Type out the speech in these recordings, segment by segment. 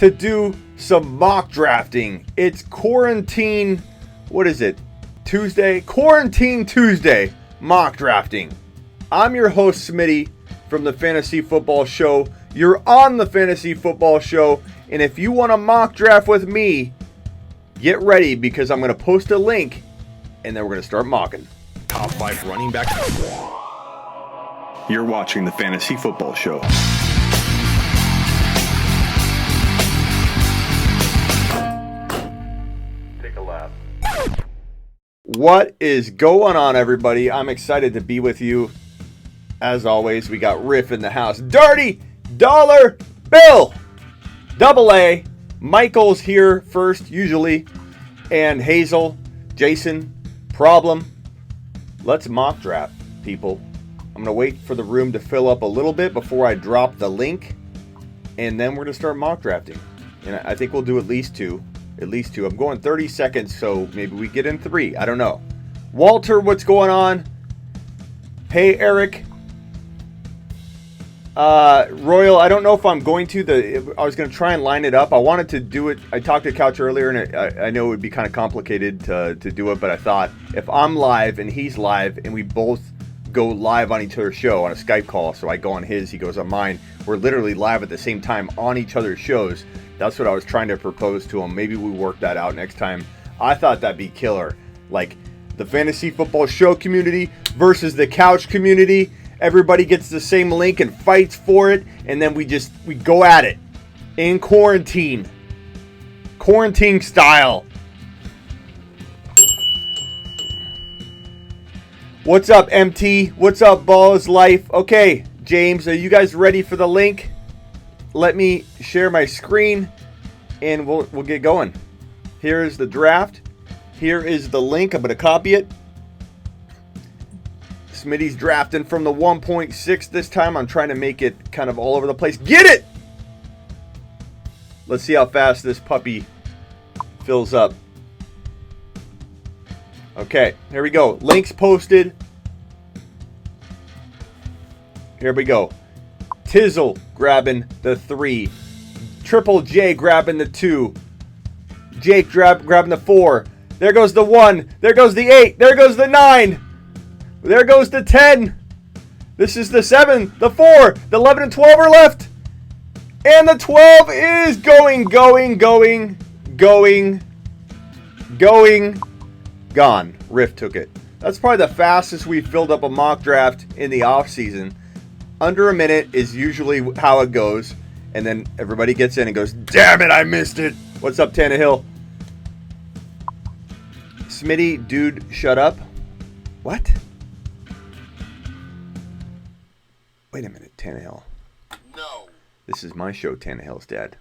to do some mock drafting. It's quarantine, what is it? Tuesday? Quarantine Tuesday mock drafting. I'm your host, Smitty, from the Fantasy Football Show. You're on the Fantasy Football Show, and if you want to mock draft with me, get ready because I'm going to post a link, and then we're going to start mocking. Top 5 running back. You're watching the Fantasy Football Show. Take a lap. What is going on, everybody? I'm excited to be with you. As always, we got Riff in the house. Dirty Dollar Bill! Double A. Michael's here first, usually. And Hazel, Jason, Problem. Let's mock draft, people. I'm going to wait for the room to fill up a little bit before I drop the link. And then we're going to start mock drafting. And I think we'll do at least two. At least two. I'm going 30 seconds, so maybe we get in 3. I don't know. Walter, what's going on? Hey, Eric. Royal, I don't know if I'm going to. I was going to try and line it up. I wanted to do it. I talked to Couch earlier, and I know it would be kind of complicated to do it, but I thought if I'm live and he's live and we both go live on each other's show on a Skype call, so I go on his, he goes on mine, we're literally live at the same time on each other's shows. That's what I was trying to propose to him. Maybe we work that out next time. I thought that'd be killer. Like the Fantasy Football Show community versus the Couch community. Everybody gets the same link and fights for it, and then we go at it in quarantine style. What's up, MT? What's up, Balls Life? Okay, James, are you guys ready for the link? Let me share my screen, and we'll get going. Here is the draft. Here is the link. I'm going to copy it. Smitty's drafting from the 1.6 this time. I'm trying to make it kind of all over the place. Get it! Let's see how fast this puppy fills up. Okay, here we go. Links posted. Here we go. Tizzle grabbing the 3. Triple J grabbing the 2. Jake grabbing the 4. There goes the 1. There goes the 8. There goes the 9. There goes the 10. This is the 7, the 4, the 11 and 12 are left. And the 12 is going. Gone. Riff took it. That's probably the fastest we filled up a mock draft in the off season. Under a minute is usually how it goes. And then everybody gets in and goes, damn it, I missed it. What's up, Tannehill? Smitty, dude, shut up. What? Wait a minute, Tannehill. No. This is my show, Tannehill's dad.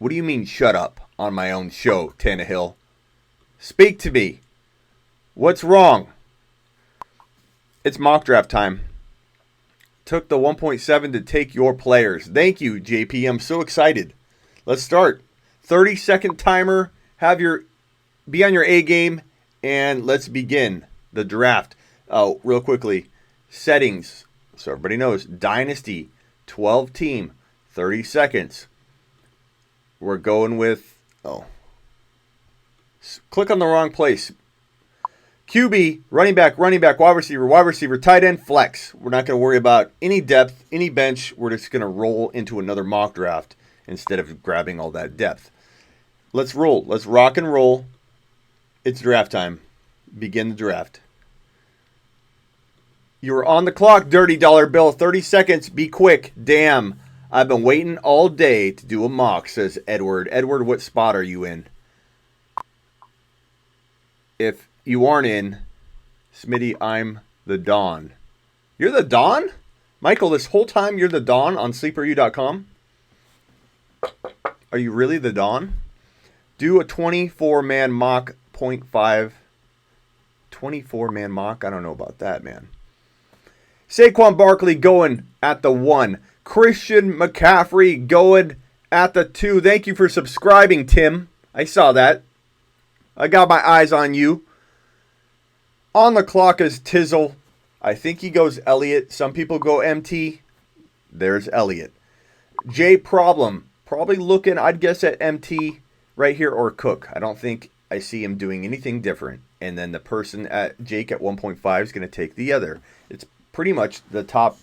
What do you mean, shut up on my own show, Tannehill? Speak to me. What's wrong? It's mock draft time. Took the 1.7 to take your players. Thank you, JP. I'm so excited. Let's start. 30-second timer. Be on your A game, and let's begin the draft. Oh, real quickly. Settings. So everybody knows, Dynasty, 12 team, 30 seconds. We're going with, click on the wrong place. QB, running back, wide receiver, tight end, flex. We're not going to worry about any depth, any bench. We're just going to roll into another mock draft instead of grabbing all that depth. Let's roll. Let's rock and roll. It's draft time. Begin the draft. You're on the clock, Dirty Dollar Bill. 30 seconds. Be quick. Damn. I've been waiting all day to do a mock, says Edward. Edward, what spot are you in? If you aren't in, Smitty, I'm the Dawn. You're the Dawn? Michael, this whole time you're the Dawn on sleeperu.com? Are you really the Dawn? Do a 24-man mock, 0.5. 24-man mock? I don't know about that, man. Saquon Barkley going at the 1. Christian McCaffrey going at the 2. Thank you for subscribing, Tim. I saw that. I got my eyes on you. On the clock is Tizzle. I think he goes Elliott. Some people go MT. There's Elliott. J Problem probably looking, I'd guess, at MT right here or Cook. I don't think I see him doing anything different. And then the person at Jake at 1.5 is going to take the other. It's pretty much the top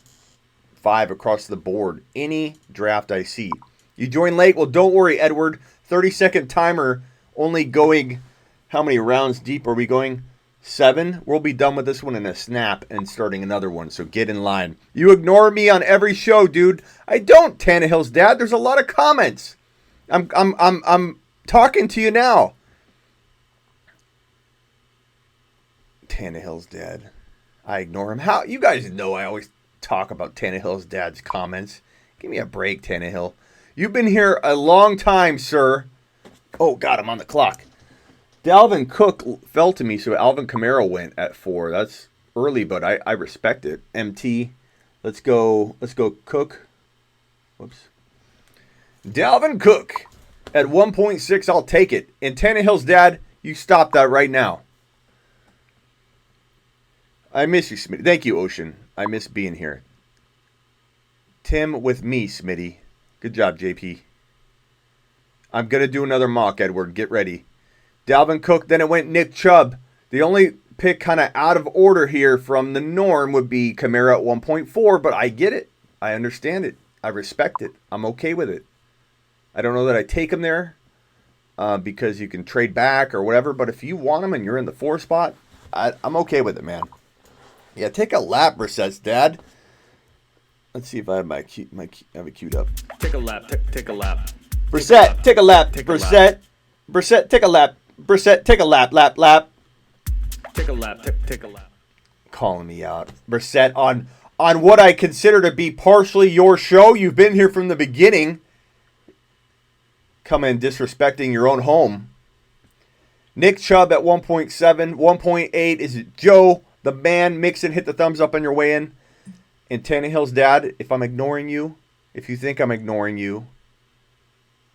5 across the board. Any draft I see. You join late? Well, don't worry, Edward. 30-second timer, only going, how many rounds deep are we going? 7. We'll be done with this one in a snap and starting another one, so get in line. You ignore me on every show, dude. I don't, Tannehill's dad. There's a lot of comments. I'm talking to you now. Tannehill's dad. I ignore him. How? You guys know I always talk about Tannehill's dad's comments. Give me a break, Tannehill. You've been here a long time, sir. Oh, God, I'm on the clock. Dalvin Cook fell to me, so Alvin Kamara went at 4. That's early, but I respect it. MT, let's go Cook. Whoops. Dalvin Cook at 1.6, I'll take it. And Tannehill's dad, you stop that right now. I miss you, Smitty. Thank you, Ocean. I miss being here. Tim with me, Smitty. Good job, JP. I'm going to do another mock, Edward. Get ready. Dalvin Cook, then it went Nick Chubb. The only pick kind of out of order here from the norm would be Kamara at 1.4, but I get it. I understand it. I respect it. I'm okay with it. I don't know that I take him there because you can trade back or whatever, but if you want him and you're in the 4 spot, I'm okay with it, man. Yeah, take a lap, Brissett's dad. Let's see if I have have it queued up. Take a lap. Take a lap. Brissett, take a lap. Brissett, take a lap. Brissett, take a lap. Lap. Take a lap. Take a lap. Calling me out, Brissett, on what I consider to be partially your show. You've been here from the beginning. Come in disrespecting your own home. Nick Chubb at 1.7, 1.8 is Joe, the man. Mixon, hit the thumbs up on your way in. And Tannehill's dad, if I'm ignoring you, if you think I'm ignoring you,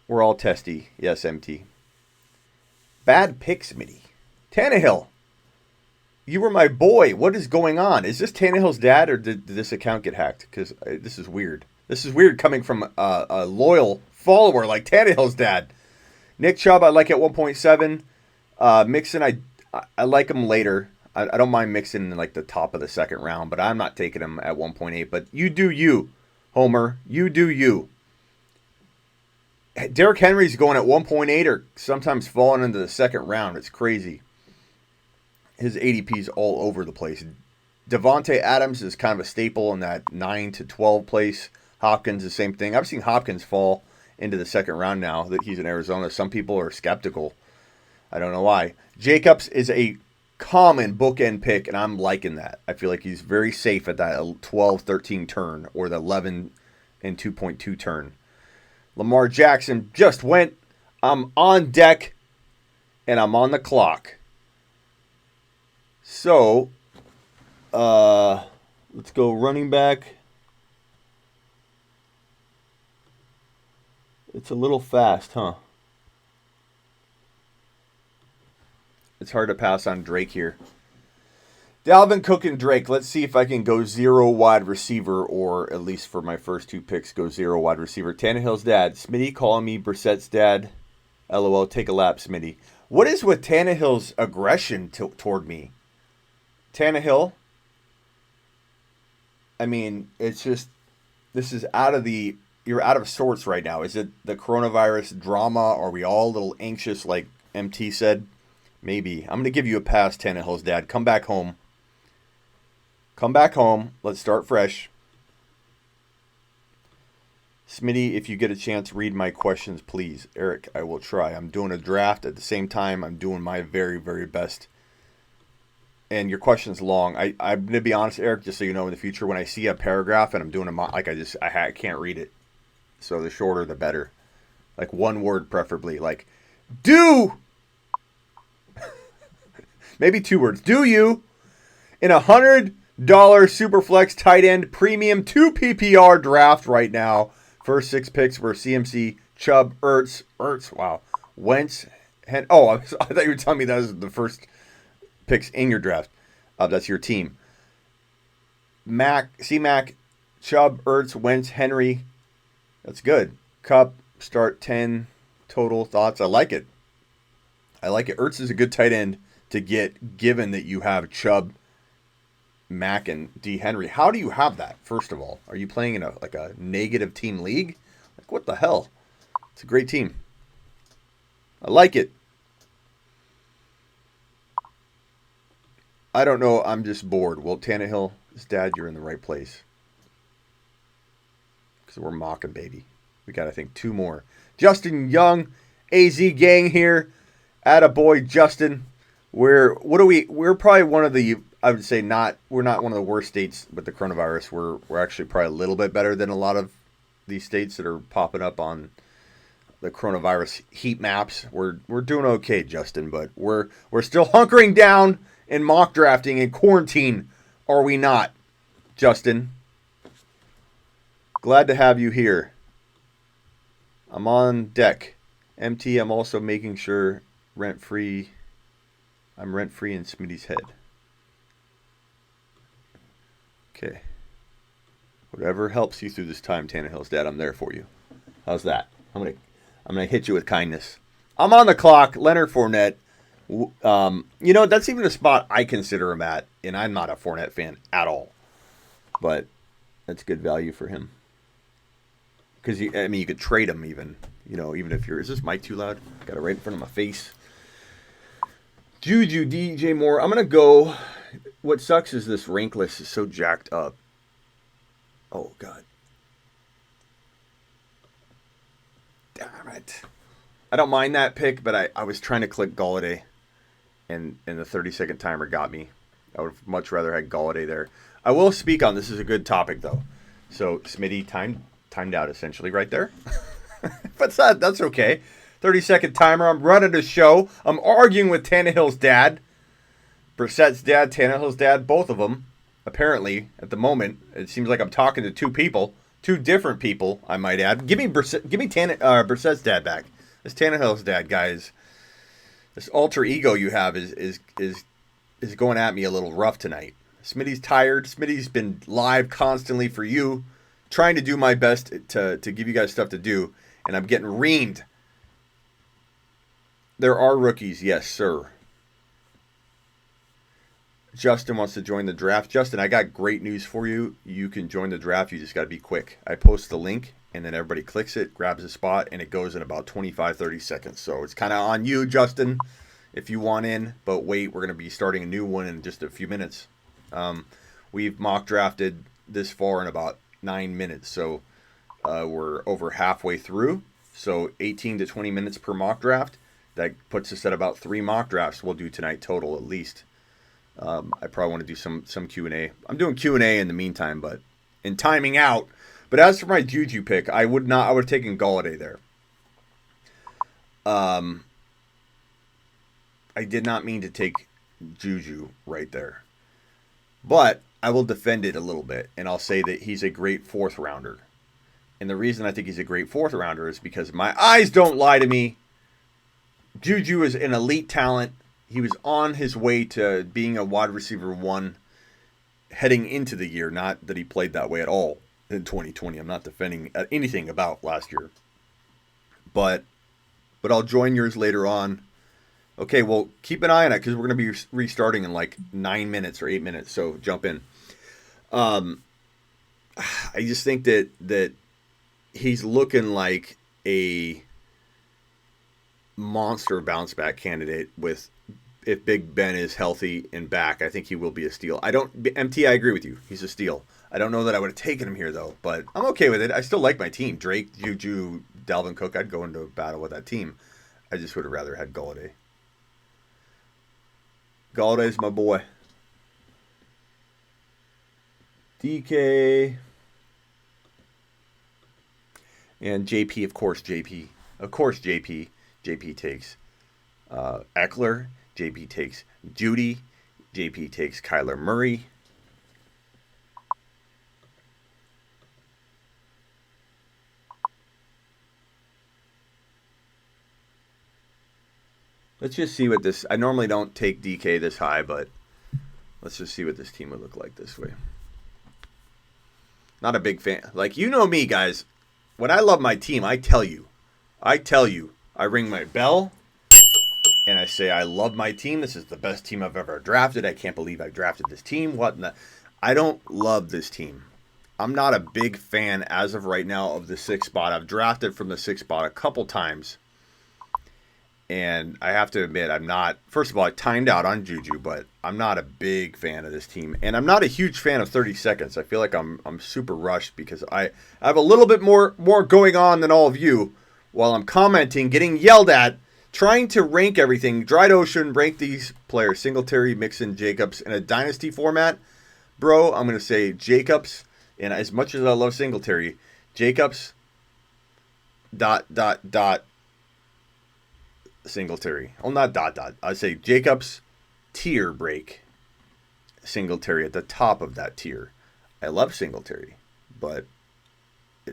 we're all testy. Yes, MT. Bad pick, Smitty. Tannehill, you were my boy. What is going on? Is this Tannehill's dad, or did this account get hacked? Because this is weird. This is weird coming from a loyal follower like Tannehill's dad. Nick Chubb, I like at 1.7. Mixon, I like him later. I don't mind Mixon in like the top of the second round, but I'm not taking him at 1.8. But you do you, Homer. You do you. Derrick Henry's going at 1.8 or sometimes falling into the second round. It's crazy. His ADP's all over the place. Devontae Adams is kind of a staple in that 9 to 12 place. Hopkins, the same thing. I've seen Hopkins fall into the second round now that he's in Arizona. Some people are skeptical. I don't know why. Jacobs is a common bookend pick, and I'm liking that. I feel like he's very safe at that 12-13 turn or the 11 and 2.2 turn. Lamar Jackson just went. I'm on deck, and I'm on the clock. So, let's go running back. It's a little fast, huh? It's hard to pass on Drake here. Dalvin Cook and Drake. Let's see if I can go 0 wide receiver, or at least for my first 2 picks, go 0 wide receiver. Tannehill's dad. Smitty calling me Brissett's dad. LOL. Take a lap, Smitty. What is with Tannehill's aggression toward me? Tannehill? I mean, it's just, this is you're out of sorts right now. Is it the coronavirus drama? Are we all a little anxious like MT said? Maybe. I'm going to give you a pass, Tannehill's dad. Come back home. Come back home. Let's start fresh. Smitty, if you get a chance, read my questions, please. Eric, I will try. I'm doing a draft at the same time. I'm doing my very, very best. And your question's long. I'm going to be honest, Eric, just so you know, in the future, when I see a paragraph and I'm doing I can't read it. So the shorter, the better. Like one word, preferably. Like, do... Maybe 2 words. Do you, in $100 Superflex tight end premium 2 PPR draft right now, first 6 picks were CMC, Chubb, Ertz, wow, Wentz, I thought you were telling me that was the first picks in your draft. That's your team. C-Mac, Chubb, Ertz, Wentz, Henry. That's good. Cup, Start 10 total thoughts. I like it. I like it. Ertz is a good tight end to get, given that you have Chubb, Mack, and D. Henry. How do you have that, first of all? Are you playing in a negative team league? Like, what the hell? It's a great team. I like it. I don't know. I'm just bored. Well, Tannehill's dad, you're in the right place. Because we're mocking, baby. We got, I think, 2 more. Justin Young, AZ gang here. Attaboy, Justin. We're probably one of the, I would say we're not one of the worst states with the coronavirus. We're actually probably a little bit better than a lot of these states that are popping up on the coronavirus heat maps. We're doing okay, Justin, but we're still hunkering down and mock drafting in quarantine, are we not, Justin? Glad to have you here. I'm on deck. MT, I'm also making sure I'm rent-free in Smitty's head. Okay. Whatever helps you through this time, Tannehill's dad, I'm there for you. How's that? I'm gonna hit you with kindness. I'm on the clock. Leonard Fournette. That's even a spot I consider him at, and I'm not a Fournette fan at all. But that's good value for him. Because you could trade him even. Even if you're. Is this mic too loud? Got it right in front of my face. Juju, DJ Moore. I'm gonna go. What sucks is this rank list is so jacked up. Oh God. Damn it. I don't mind that pick, but I was trying to click Golladay, and the 30-second timer got me. I would have much rather had Golladay there. I will speak on this. Is a good topic though. So Smitty timed out essentially right there. But that's okay. 30-second timer. I'm running a show. I'm arguing with Tannehill's dad, Brissett's dad, Tannehill's dad, both of them. Apparently, at the moment, it seems like I'm talking to 2 people, 2 different people, I might add. Give me Brissett's dad back. This Tannehill's dad, guys. This alter ego you have is going at me a little rough tonight. Smitty's tired. Smitty's been live constantly for you, trying to do my best to give you guys stuff to do, and I'm getting reamed. There are rookies, yes, sir. Justin wants to join the draft. Justin, I got great news for you. You can join the draft. You just got to be quick. I post the link, and then everybody clicks it, grabs a spot, and it goes in about 25, 30 seconds. So it's kind of on you, Justin, if you want in. But wait, we're going to be starting a new one in just a few minutes. We've mock drafted this far in about 9 minutes. So we're over halfway through. So 18 to 20 minutes per mock draft. That puts us at about 3 mock drafts we'll do tonight total at least. I probably want to do some Q&A. I'm doing Q&A in the meantime, but in timing out. But as for my Juju pick, I would have taken Golladay there. I did not mean to take Juju right there. But I will defend it a little bit, and I'll say that he's a great 4th rounder. And the reason I think he's a great 4th rounder is because my eyes don't lie to me. Juju is an elite talent. He was on his way to being a wide receiver 1 heading into the year. Not that he played that way at all in 2020. I'm not defending anything about last year. But I'll join yours later on. Okay, well, keep an eye on it because we're going to be restarting in like 9 minutes or 8 minutes. So jump in. I just think that he's looking like a monster bounce back candidate if Big Ben is healthy and back. I think he will be a steal. I agree with you. He's a steal. I don't know that I would have taken him here though, but I'm okay with it. I still like my team. Drake, Juju, Dalvin Cook. I'd go into a battle with that team. I just would have rather had Golladay. Galladay's my boy. DK. And JP, of course, JP. Of course, JP. JP takes Eckler. JP takes Judy. JP takes Kyler Murray. Let's just see what this... I normally don't take DK this high, but let's just see what this team would look like this way. Not a big fan. Like, you know me, guys. When I love my team, I tell you. I tell you, I ring my bell and I say, I love my team. This is the best team I've ever drafted. I can't believe I drafted this team. What in the... I don't love this team. I'm not a big fan as of right now of the 6th spot. I've drafted from the 6th spot a couple times. And I have to admit, I'm not... First of all, I timed out on Juju, but I'm not a big fan of this team. And I'm not a huge fan of 30 seconds. I feel like I'm super rushed because I have a little bit more going on than all of you while I'm commenting, getting yelled at, trying to rank everything. Dried Ocean, rank these players. Singletary, Mixon, Jacobs in a dynasty format. Bro, I'm going to say Jacobs. And as much as I love Singletary, Jacobs, ... Singletary. Oh, not ... I say Jacobs, tier break, Singletary at the top of that tier. I love Singletary, but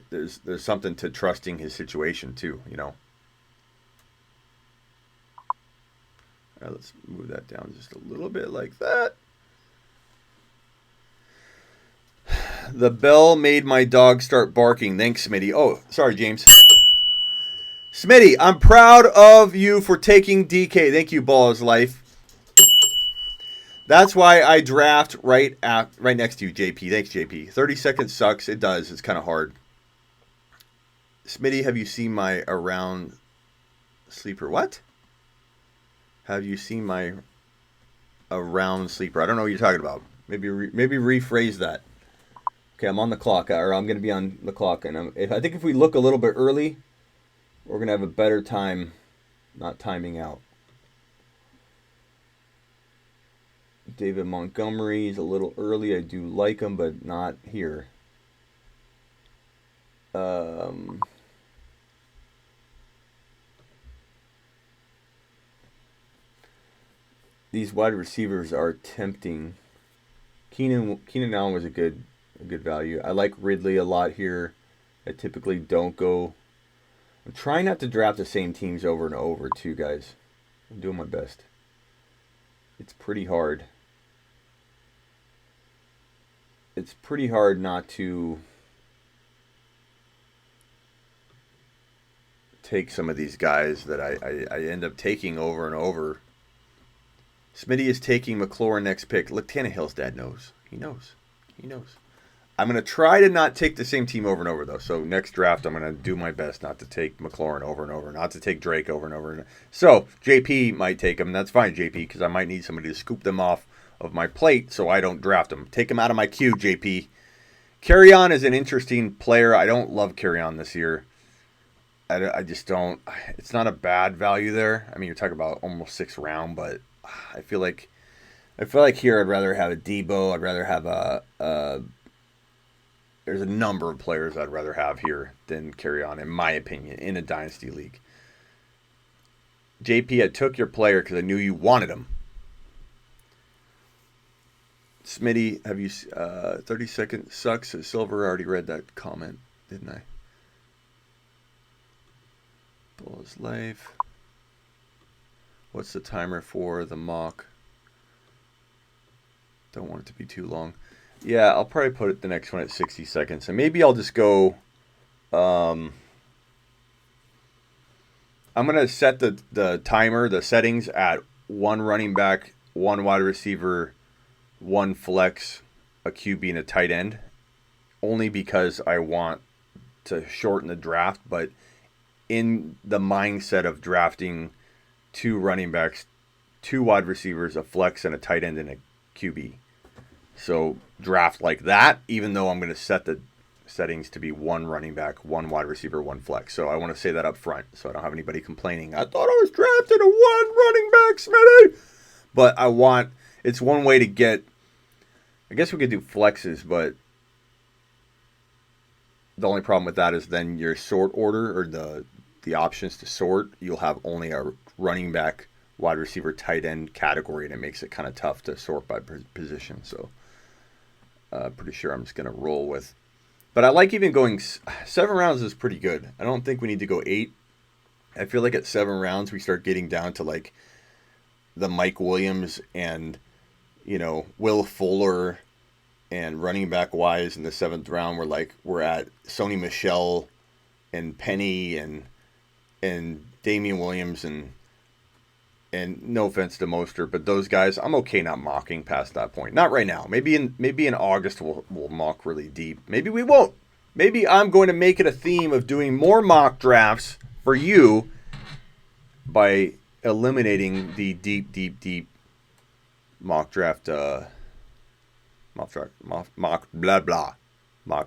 there's something to trusting his situation too, you know. All right, let's move that down just a little bit like that. The bell made my dog start barking. Thanks, Smitty. Oh, sorry, James. Smitty, I'm proud of you for taking DK. Thank you, Ball is Life. That's why I draft right next to you, JP. Thanks, JP. 30 seconds sucks. It does. It's kind of hard. Smitty, have you seen my around sleeper? What? Have you seen my around sleeper? I don't know what you're talking about. Maybe rephrase that. Okay, I'm on the clock, or I'm going to be on the clock, and I think if we look a little bit early, we're going to have a better time not timing out. David Montgomery is a little early. I do like him, but not here. These wide receivers are tempting. Keenan Allen was a good value. I like Ridley a lot here. I typically don't go. I'm trying not to draft the same teams over and over too, guys. I'm doing my best. It's pretty hard. It's pretty hard not to take some of these guys that I end up taking over and over. Smitty is taking McLaurin next pick. Look, Tannehill's dad knows. He knows. I'm going to try to not take the same team over and over, though. So next draft, I'm going to do my best not to take McLaurin over and over, not to take Drake over and over. So JP might take him. That's fine, JP, because I might need somebody to scoop them off of my plate so I don't draft them. Take him out of my queue, JP. Kerryon is an interesting player. I don't love Kerryon this year. I just don't. It's not a bad value there. I mean, you're talking about almost 6th round, but I feel like here I'd rather have a Debo. I'd rather have there's a number of players I'd rather have here than Kerryon, in my opinion, in a dynasty league. JP, I took your player because I knew you wanted him. Smitty, have you 30 seconds sucks? Silver already read that comment, didn't I? Bull's Life. What's the timer for the mock? Don't want it to be too long. Yeah, I'll probably put the next one at 60 seconds. And maybe I'll just go... I'm going to set the timer, the settings at 1 running back, 1 wide receiver, 1 flex, a QB, and a tight end. Only because I want to shorten the draft. But in the mindset of drafting 2 running backs, 2 wide receivers, a flex, and a tight end, and a QB. So draft like that, even though I'm going to set the settings to be 1 running back, 1 wide receiver, 1 flex. So I want to say that up front so I don't have anybody complaining. I thought I was drafted a 1 running back, Smitty. But it's one way to get, I guess we could do flexes, but the only problem with that is then your sort order or the options to sort, you'll have only a running back, wide receiver, tight end category, and it makes it kind of tough to sort by position. So pretty sure I'm just going to roll with. But I like even going 7 rounds is pretty good. I don't think we need to go 8. I feel like at 7 rounds we start getting down to like the Mike Williams and, Will Fuller and running back wise in the 7th round. We're at Sony Michel and Penny and and Damian Williams and no offense to Mostert, but those guys, I'm okay not mocking past that point. Not right now. Maybe in August we'll mock really deep. Maybe we won't. Maybe I'm going to make it a theme of doing more mock drafts for you by eliminating the deep mock draft mock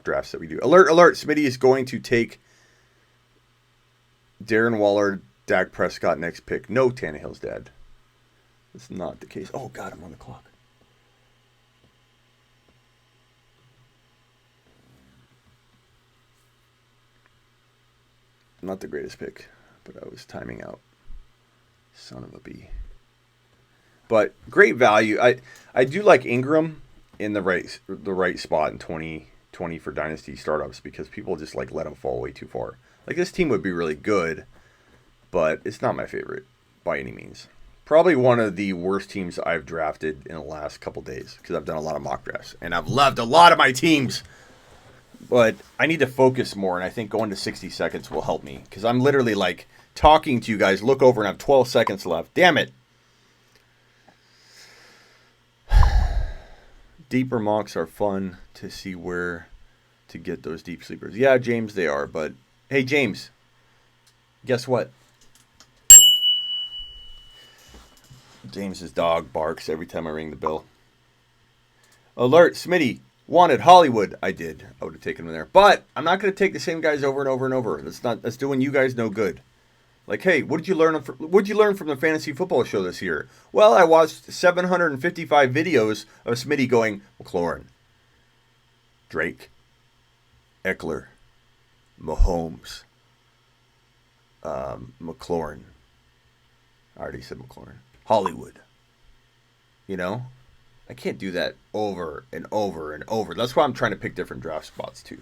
drafts that we do. Alert, Smitty is going to take Darren Waller, Dak Prescott next pick. No, Tannehill's dead. That's not the case. Oh, God, I'm on the clock. Not the greatest pick, but I was timing out. Son of a bee. But great value. I do like Ingram in the right spot in 2020 for dynasty startups because people just like let him fall way too far. Like this team would be really good, but it's not my favorite by any means. Probably one of the worst teams I've drafted in the last couple days because I've done a lot of mock drafts and I've loved a lot of my teams. But I need to focus more, and I think going to 60 seconds will help me because I'm literally like talking to you guys, look over, and I have 12 seconds left. Damn it. Deeper mocks are fun to see where to get those deep sleepers. Yeah, James, they are. But, hey, James, guess what? James's dog barks every time I ring the bell. Alert, Smitty. Wanted Hollywood. I did. I would have taken him there. But I'm not going to take the same guys over and over and over. That's doing you guys no good. Like, hey, what did you learn from the fantasy football show this year? Well, I watched 755 videos of Smitty going, McLaurin, Drake, Eckler, Mahomes, McLaurin. I already said McLaurin. Hollywood. You know? I can't do that over and over and over. That's why I'm trying to pick different draft spots too.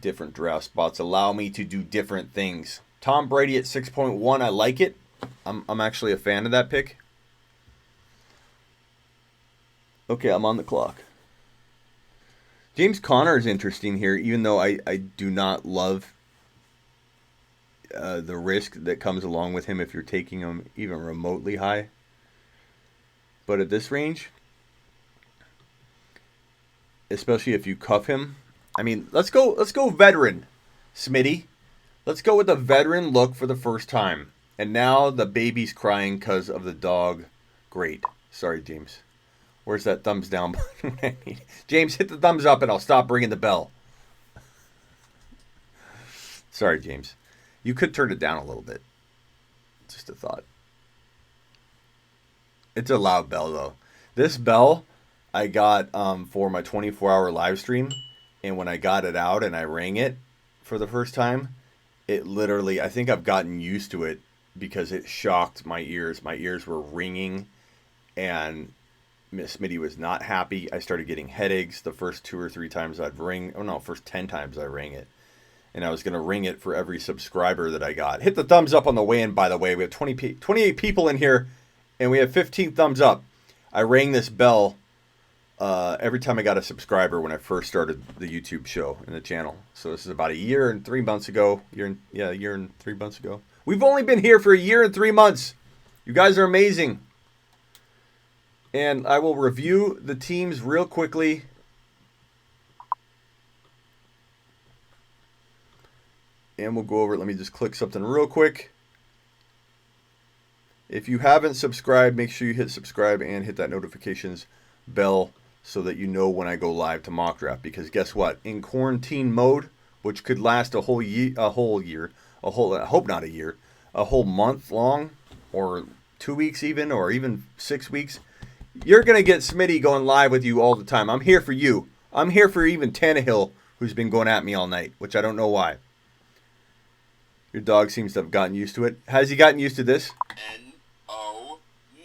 Different draft spots allow me to do different things. Tom Brady at 6.1, I like it. I'm actually a fan of that pick. Okay, I'm on the clock. James Conner is interesting here, even though I do not love the risk that comes along with him if you're taking him even remotely high. But at this range, especially if you cuff him, I mean, let's go veteran, Smitty. Let's go with a veteran look for the first time. And now the baby's crying because of the dog. Great. Sorry, James. Where's that thumbs down button? James, hit the thumbs up and I'll stop ringing the bell. Sorry, James. You could turn it down a little bit. Just a thought. It's a loud bell, though. This bell I got for my 24-hour live stream. And when I got it out and I rang it for the first time, it literally, I think I've gotten used to it because it shocked my ears. My ears were ringing and Miss Smitty was not happy. I started getting headaches the first 2 or 3 times I'd ring. Oh, no, first 10 times I rang it. And I was going to ring it for every subscriber that I got. Hit the thumbs up on the way in, by the way. We have 28 people in here. And we have 15 thumbs up. I rang this bell every time I got a subscriber when I first started the YouTube show and the channel. So this is about a year and 3 months ago. A year and 3 months ago. We've only been here for a year and 3 months. You guys are amazing. And I will review the teams real quickly. And we'll go over it. Let me just click something real quick. If you haven't subscribed, make sure you hit subscribe and hit that notifications bell so that you know when I go live to mock draft. Because guess what? In quarantine mode, which could last a whole month long, or 2 weeks even, or even 6 weeks, you're going to get Smitty going live with you all the time. I'm here for you. I'm here for even Tannehill, who's been going at me all night, which I don't know why. Your dog seems to have gotten used to it. Has he gotten used to this?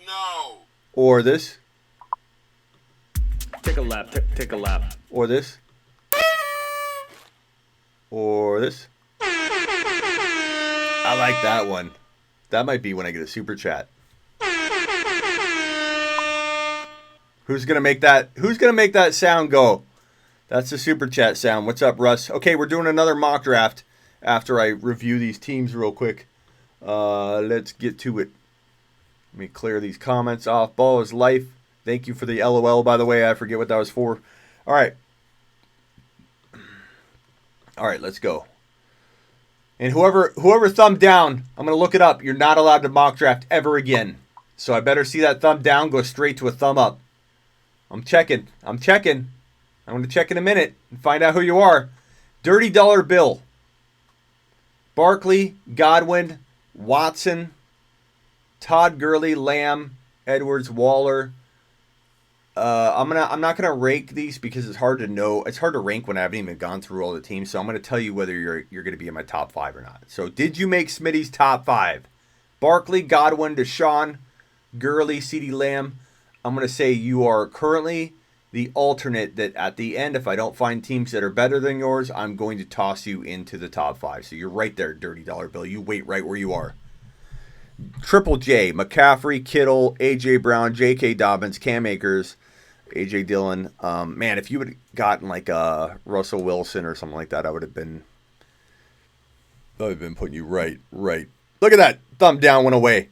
No. Or this? Take a lap. Take a lap. Or this? Or this? I like that one. That might be when I get a super chat. Who's gonna make that sound go? That's the super chat sound. What's up, Russ? Okay, we're doing another mock draft. after I review these teams real quick. Let's get to it. Let me clear these comments off. Ball is life. Thank you for the LOL, by the way. I forget what that was for. All right. All right, let's go. And whoever thumbed down, I'm going to look it up. You're not allowed to mock draft ever again. So I better see that thumb down go straight to a thumb up. I'm checking. I'm going to check in a minute and find out who you are. Dirty Dollar Bill. Barkley, Godwin, Watson, Todd Gurley, Lamb, Edwards, Waller. I'm not gonna rank these because it's hard to know. It's hard to rank when I haven't even gone through all the teams. So I'm gonna tell you whether you're gonna be in my top 5 or not. So did you make Smitty's top 5? Barkley, Godwin, Deshaun, Gurley, CeeDee Lamb. I'm gonna say you are currently the alternate that at the end, if I don't find teams that are better than yours, I'm going to toss you into the top 5. So you're right there, Dirty Dollar Bill. You wait right where you are. Triple J, McCaffrey, Kittle, A.J. Brown, J.K. Dobbins, Cam Akers, A.J. Dillon. Man, if you would have gotten like Russell Wilson or something like that, I would have been putting you right. Look at that. Thumb down went away.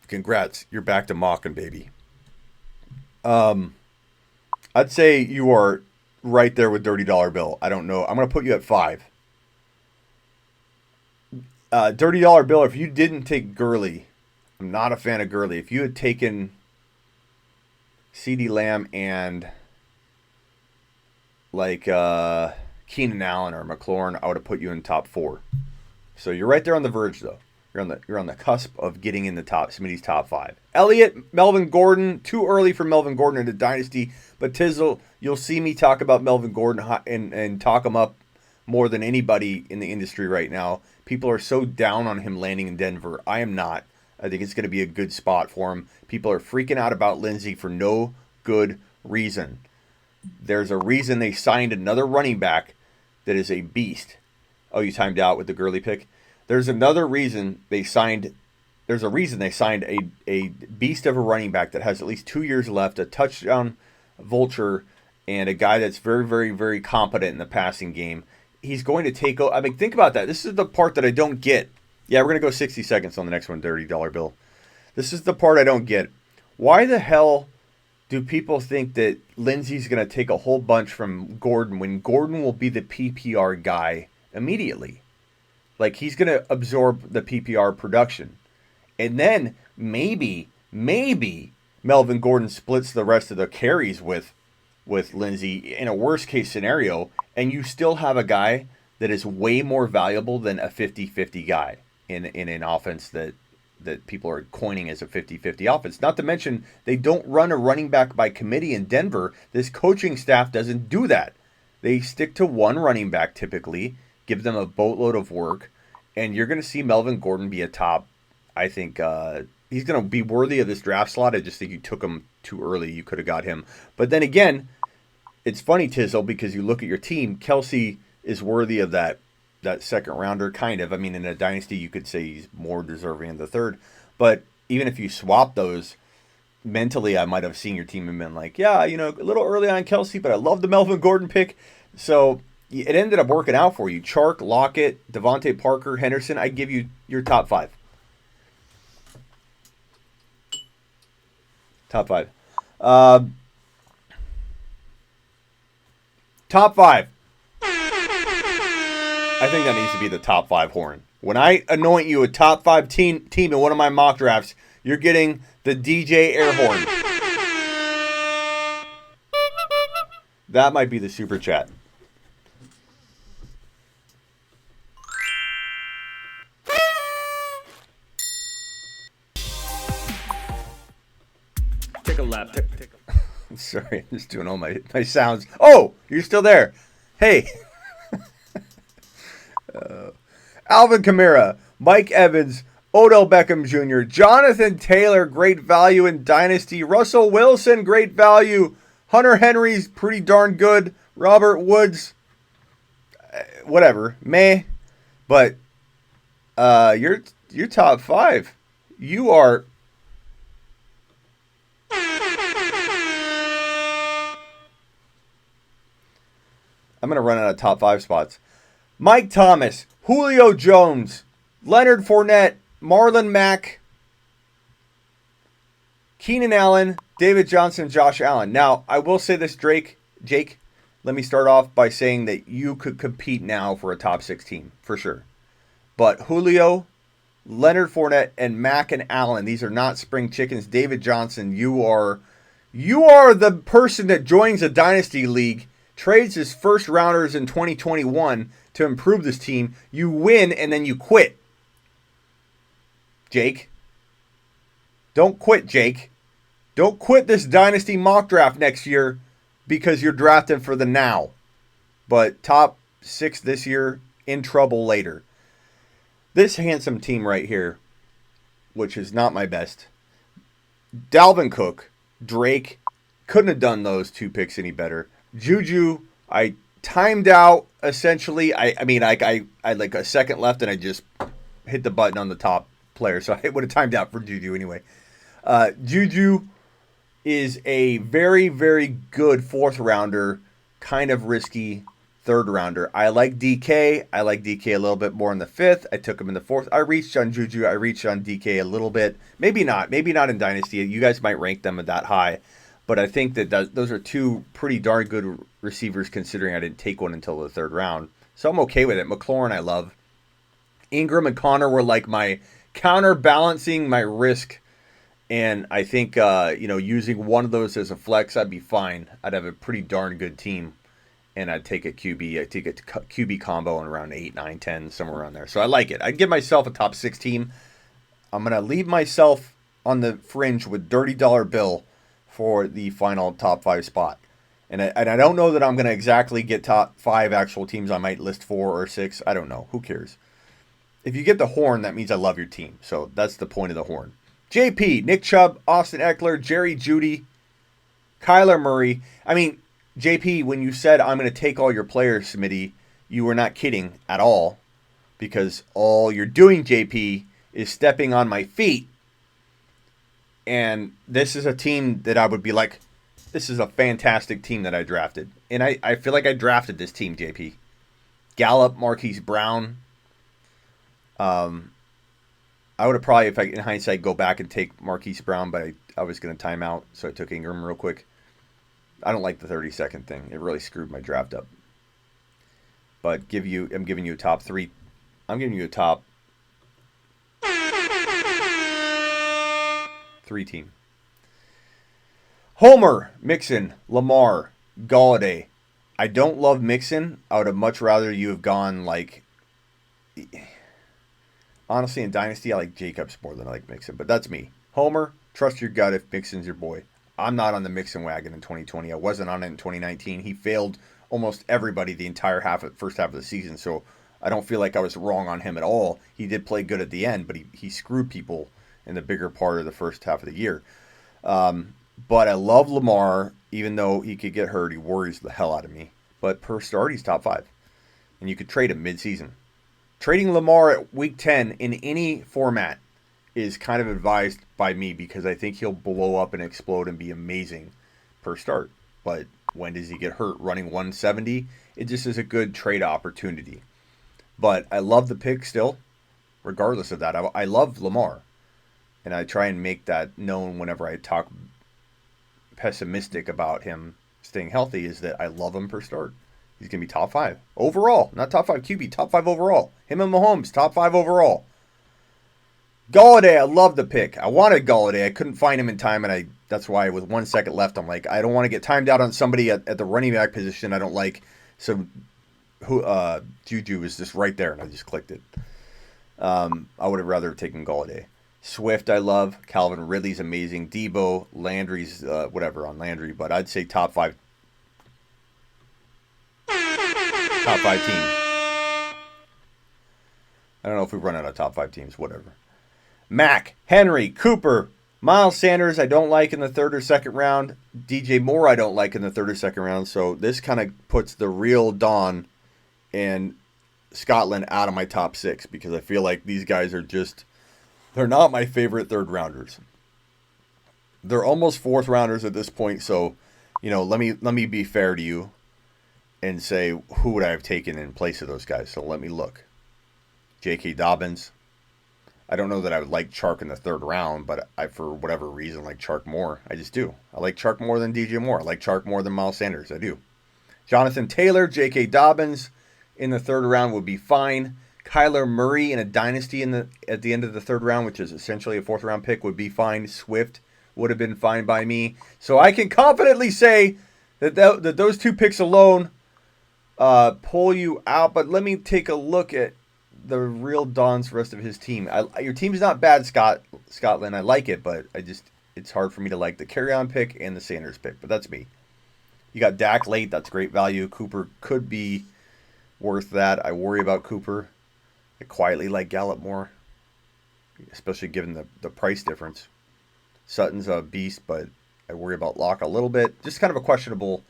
Congrats. You're back to mocking, baby. I'd say you are right there with Dirty Dollar Bill. I don't know. I'm going to put you at 5. Dirty Dollar Bill, if you didn't take Gurley, I'm not a fan of Gurley. If you had taken CeeDee Lamb and like Keenan Allen or McLaurin, I would have put you in top 4. So you're right there on the verge, though. You're on the cusp of getting in the Smitty's top 5. Elliott, Melvin Gordon. Too early for Melvin Gordon in the dynasty, but Tizzle, you'll see me talk about Melvin Gordon and talk him up more than anybody in the industry right now. People are so down on him landing in Denver. I am not. I think it's going to be a good spot for him. People are freaking out about Lindsey for no good reason. There's a reason they signed another running back that is a beast. Oh, you timed out with the Gurley pick? There's another reason they signed. There's a reason they signed a beast of a running back that has at least 2 years left, a touchdown vulture, and a guy that's very, very, very competent in the passing game. He's going to take. I mean, think about that. This is the part that I don't get. Yeah, we're going to go 60 seconds on the next one, Dirty Dollar Bill. This is the part I don't get. Why the hell do people think that Lindsey's going to take a whole bunch from Gordon when Gordon will be the PPR guy immediately? Like, he's going to absorb the PPR production. And then maybe Melvin Gordon splits the rest of the carries with Lindsey in a worst-case scenario, and you still have a guy that is way more valuable than a 50-50 guy in an offense that people are coining as a 50-50 offense. Not to mention, they don't run a running back by committee in Denver. This coaching staff doesn't do that. They stick to one running back typically, give them a boatload of work, and you're going to see Melvin Gordon be a top. I think he's going to be worthy of this draft slot. I just think you took him too early. You could have got him. But then again, it's funny, Tizzle, because you look at your team. Kelsey is worthy of that second rounder, kind of. I mean, in a dynasty, you could say he's more deserving of the third. But even if you swap those, mentally, I might have seen your team and been like, yeah, a little early on Kelsey, but I love the Melvin Gordon pick. So it ended up working out for you. Chark, Lockett, Devontae Parker, Henderson. I give you your top 5. Top 5. Top 5. I think that needs to be the top 5 horn. When I anoint you a top 5 team in one of my mock drafts, you're getting the DJ air horn. That might be the super chat. Take a lap. Take a. Sorry, I'm just doing all my sounds. Oh, you're still there. Hey. Alvin Kamara, Mike Evans, Odell Beckham Jr., Jonathan Taylor, great value in Dynasty. Russell Wilson, great value. Hunter Henry's pretty darn good. Robert Woods, whatever, meh. But you're top 5. You are. I'm gonna run out of top 5 spots. Mike Thomas, Julio Jones, Leonard Fournette, Marlon Mack, Keenan Allen, David Johnson, Josh Allen. Now, I will say this, Jake, let me start off by saying that you could compete now for a top 6 team, for sure. But Julio, Leonard Fournette, and Mack and Allen, these are not spring chickens. David Johnson, you are the person that joins a dynasty league, trades his first rounders in 2021 to improve this team. You win and then you quit. Jake. Don't quit, Jake. Don't quit this dynasty mock draft next year because you're drafting for the now. But top 6 this year, in trouble later. This handsome team right here, which is not my best. Dalvin Cook, Drake, couldn't have done those 2 picks any better. Juju, I timed out essentially. I like a second left and I just hit the button on the top player. So I would have timed out for Juju anyway. Juju is a very, very good 4th rounder, kind of risky 3rd rounder. I like DK. I like DK a little bit more in the 5th. I took him in the 4th. I reached on Juju. I reached on DK a little bit. Maybe not. Maybe not in Dynasty. You guys might rank them at that high. But I think that those are 2 pretty darn good receivers considering I didn't take one until the 3rd round. So I'm okay with it. McLaurin I love. Ingram and Connor were like my counterbalancing my risk. And I think, using one of those as a flex, I'd be fine. I'd have a pretty darn good team. And I'd take a QB. I'd take a QB combo in around 8, 9, 10, somewhere around there. So I like it. I'd give myself a top 6 team. I'm going to leave myself on the fringe with Dirty Dollar Bill for the final top 5 spot. And I don't know that I'm going to exactly get top 5 actual teams. I might list 4 or 6. I don't know. Who cares? If you get the horn, that means I love your team. So that's the point of the horn. JP, Nick Chubb, Austin Eckler, Jerry Jeudy, Kyler Murray. I mean, JP, when you said I'm going to take all your players, Smitty, you were not kidding at all. Because all you're doing, JP, is stepping on my feet. And this is a team that I would be like, this is a fantastic team that I drafted. And I feel like I drafted this team, JP. Gallup, Marquise Brown. I would have probably, if I, in hindsight, go back and take Marquise Brown, but I was going to time out, so I took Ingram real quick. I don't like the 30-second thing. It really screwed my draft up. But I'm giving you a top 3. I'm giving you a top 3 team. Homer, Mixon, Lamar, Galladay. I don't love Mixon. I would have much rather you have gone like... Honestly, in Dynasty, I like Jacobs more than I like Mixon, but that's me. Homer, trust your gut if Mixon's your boy. I'm not on the Mixon wagon in 2020. I wasn't on it in 2019. He failed almost everybody the entire first half of the season, so I don't feel like I was wrong on him at all. He did play good at the end, but he screwed people in the bigger part of the first half of the year. But I love Lamar, even though he could get hurt. He worries the hell out of me. But per start, he's top 5. And you could trade him mid-season. Trading Lamar at week 10 in any format is kind of advised by me because I think he'll blow up and explode and be amazing per start. But when does he get hurt? Running 170? It just is a good trade opportunity. But I love the pick still, regardless of that. I love Lamar. And I try and make that known whenever I talk pessimistic about him staying healthy, is that I love him per start. He's going to be top 5 overall. Not top 5 QB, top 5 overall. Him and Mahomes, top 5 overall. Galladay, I love the pick. I wanted Galladay. I couldn't find him in time, and that's why with 1 second left, I'm like, I don't want to get timed out on somebody at the running back position I don't like. So Juju is just right there, and I just clicked it. I would have rather taken Galladay. Swift, I love. Calvin Ridley's amazing. Debo, Landry's, whatever on Landry, but I'd say top 5 team. I don't know if we run out of top 5 teams, whatever. Mack, Henry, Cooper, Miles Sanders I don't like in the 3rd or 2nd round. DJ Moore I don't like in the 3rd or 2nd round. So this kind of puts the real Don and Scotland out of my top 6 because I feel like these guys are just, they're not my favorite 3rd rounders. They're almost 4th rounders at this point. So, let me be fair to you. and say, who would I have taken in place of those guys? So let me look. J.K. Dobbins. I don't know that I would like Chark in the third round, but I, for whatever reason, like Chark more. I just do. I like Chark more than DJ Moore. I like Chark more than Miles Sanders. I do. Jonathan Taylor, J.K. Dobbins in the third round would be fine. Kyler Murray in a dynasty at the end of the third round, which is essentially a fourth round pick, would be fine. Swift would have been fine by me. So I can confidently say that those two picks alone pull you out. But let me take a look at the real Don's rest of his team. Your team's not bad, Scotland. I like it, but it's hard for me to like the carry-on pick and the Sanders pick. But that's me. You got Dak late. That's great value. Cooper could be worth that. I worry about Cooper. I quietly like Gallup more, especially given the price difference. Sutton's a beast, but I worry about Locke a little bit. Just kind of a questionable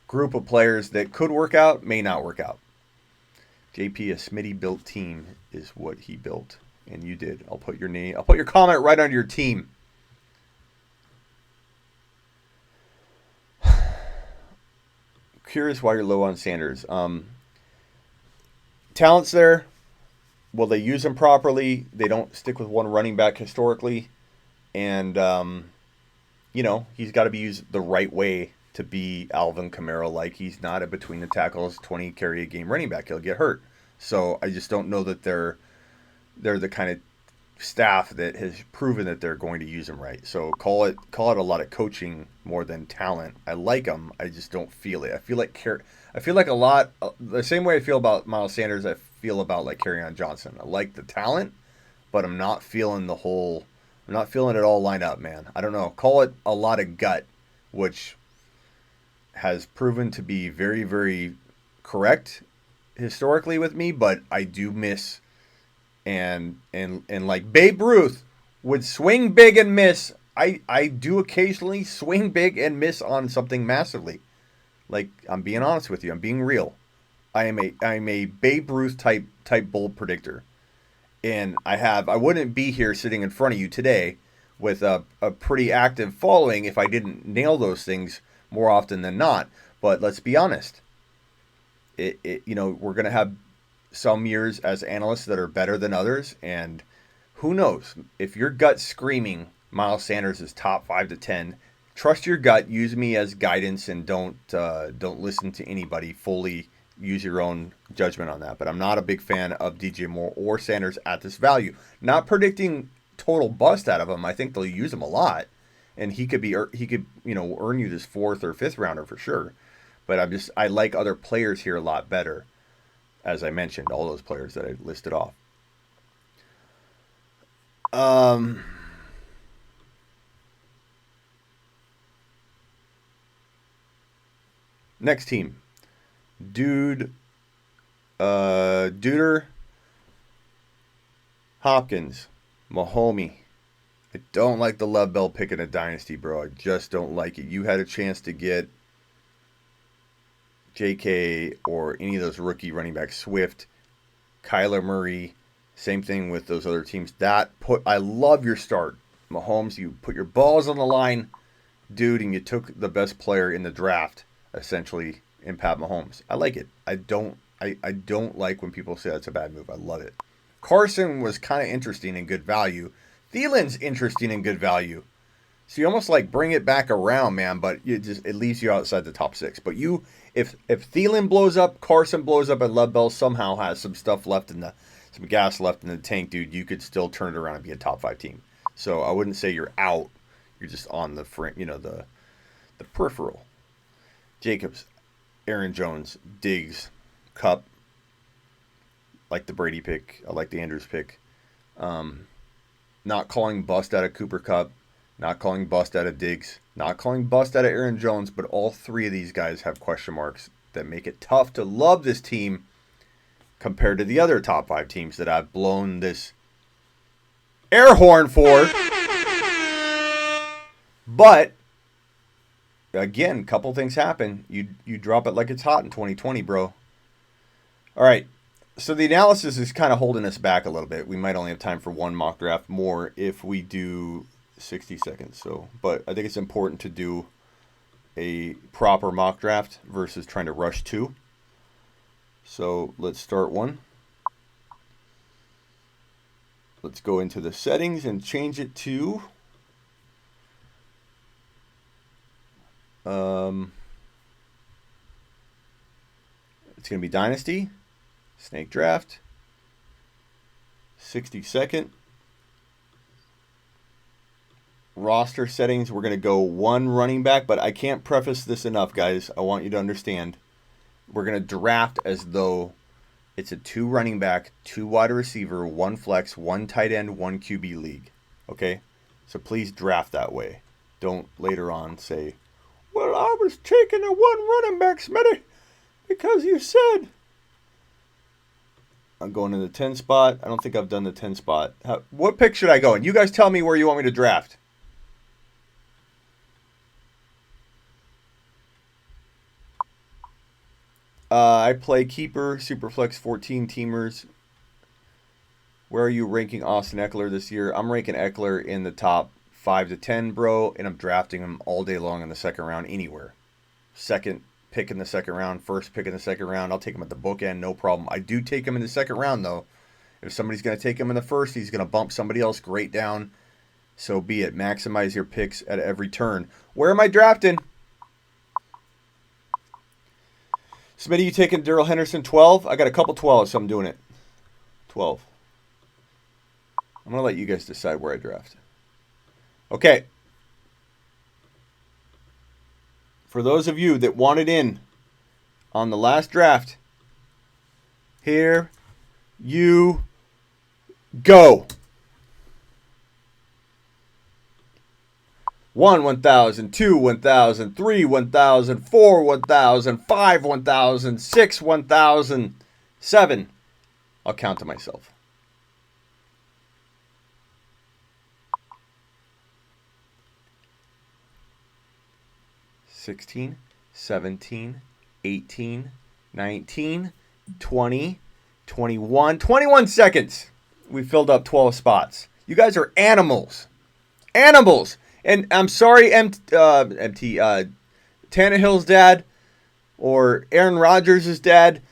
group of players that could work out, may not work out. JP, a Smitty built team is what he built, and you did. I'll put your name. I'll put your comment right under your team. Curious why you're low on Sanders. Talent's there. Will they use him properly? They don't stick with one running back historically, and he's got to be used the right way to be Alvin Kamara. Like, he's not a between the tackles 20 carry a game running back. He'll get hurt. So I just don't know that they're the kind of staff that has proven that they're going to use him right. So call it a lot of coaching more than talent. I like him. I just don't feel it. I feel like a lot the same way I feel about Miles Sanders. I feel about like Kerryon Johnson. I like the talent, but I'm not feeling it all line up, man. I don't know. Call it a lot of gut, which has proven to be very, very correct historically with me, but I do miss and like Babe Ruth would swing big and miss. I do occasionally swing big and miss on something massively. Like, I'm being honest with you. I'm being real. I'm a Babe Ruth type bold predictor. And I wouldn't be here sitting in front of you today with a pretty active following if I didn't nail those things more often than not. But let's be honest. We're going to have some years as analysts that are better than others, and who knows? If your gut's screaming Miles Sanders is top 5 to 10, trust your gut, use me as guidance, and don't listen to anybody. Fully use your own judgment on that. But I'm not a big fan of DJ Moore or Sanders at this value. Not predicting total bust out of him. I think they'll use him a lot, and he could earn you this fourth or fifth rounder for sure. But I like other players here a lot better. As I mentioned, all those players that I listed off. Next team. Duder, Hopkins, Mahomey. I don't like the Love Bell pick in a dynasty, bro. I just don't like it. You had a chance to get JK or any of those rookie running backs, Swift, Kyler Murray, same thing with those other teams. I love your start. Mahomes, you put your balls on the line, dude, and you took the best player in the draft, essentially, in Pat Mahomes. I like it. I don't like when people say that's a bad move. I love it. Carson was kind of interesting and good value. Thielen's interesting and good value. So you almost like bring it back around, man, but it leaves you outside the top 6. But if Thielen blows up, Carson blows up, and Love Bell somehow has some gas left in the tank, dude, you could still turn it around and be a top 5 team. So I wouldn't say you're out. You're just on the the peripheral. Jacobs, Aaron Jones, Diggs, Kupp. Like the Brady pick. I like the Andrews pick. Not calling bust out of Cooper Kupp. Not calling bust out of Diggs. Not calling bust out of Aaron Jones. But all 3 of these guys have question marks that make it tough to love this team compared to the other top 5 teams that I've blown this air horn for. But, again, couple things happen. You drop it like it's hot in 2020, bro. All right. So the analysis is kind of holding us back a little bit. We might only have time for one mock draft more if we do 60 seconds. But I think it's important to do a proper mock draft versus trying to rush 2. So let's start one. Let's go into the settings and change it to it's going to be Dynasty, Snake Draft, 60-second. Roster settings, we're going to go one running back, but I can't preface this enough, guys. I want you to understand. We're going to draft as though it's a 2 running back, 2 wide receiver, 1 flex, 1 tight end, 1 QB league. Okay? So please draft that way. Don't later on say, well, I was taking a 1 running back, Smitty, because you said. I'm going in the 10 spot. I don't think I've done the 10 spot. What pick should I go in? You guys tell me where you want me to draft. I play keeper, superflex 14 teamers. Where are you ranking Austin Eckler this year? I'm ranking Eckler in the top 5 to 10, bro, and I'm drafting him all day long in the second round anywhere. Second pick in the second round, first pick in the second round. I'll take him at the bookend, no problem. I do take him in the second round, though. If somebody's going to take him in the first, he's going to bump somebody else great down. So be it. Maximize your picks at every turn. Where am I drafting? Smitty, you taking Darrell Henderson 12? I got a couple 12s, so I'm doing it. 12. I'm going to let you guys decide where I draft. Okay. For those of you that wanted in on the last draft, here you go. 1, 1,000, 2, 1,000, 3, 1,000, 4, 1,000, 5, 1,000, 6, 1,000, 7. I'll count to myself. $16, $17, $18, $19, $20, $21, $21 seconds. We filled up 12 spots. You guys are animals. Animals. And I'm sorry, Tannehill's dad or Aaron Rodgers' dad.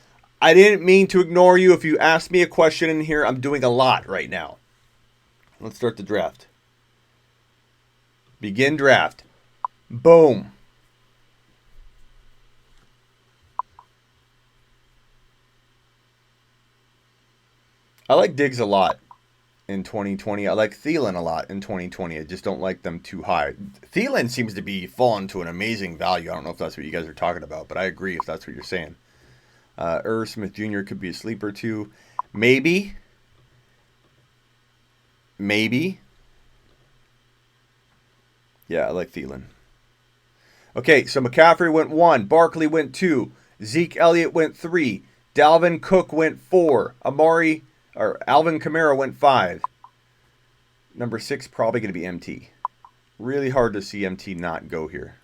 I didn't mean to ignore you. If you asked me a question in here, I'm doing a lot right now. Let's start the draft. Begin draft. Boom. I like Diggs a lot in 2020. I like Thielen a lot in 2020. I just don't like them too high. Thielen seems to be falling to an amazing value. I don't know if that's what you guys are talking about, but I agree if that's what you're saying. Irv Smith Jr. could be a sleeper too. Maybe. Yeah, I like Thielen. Okay, so McCaffrey went 1. Barkley went 2. Zeke Elliott went 3. Dalvin Cook went 4. Alvin Kamara went 5. Number 6 probably going to be MT. Really hard to see MT not go here.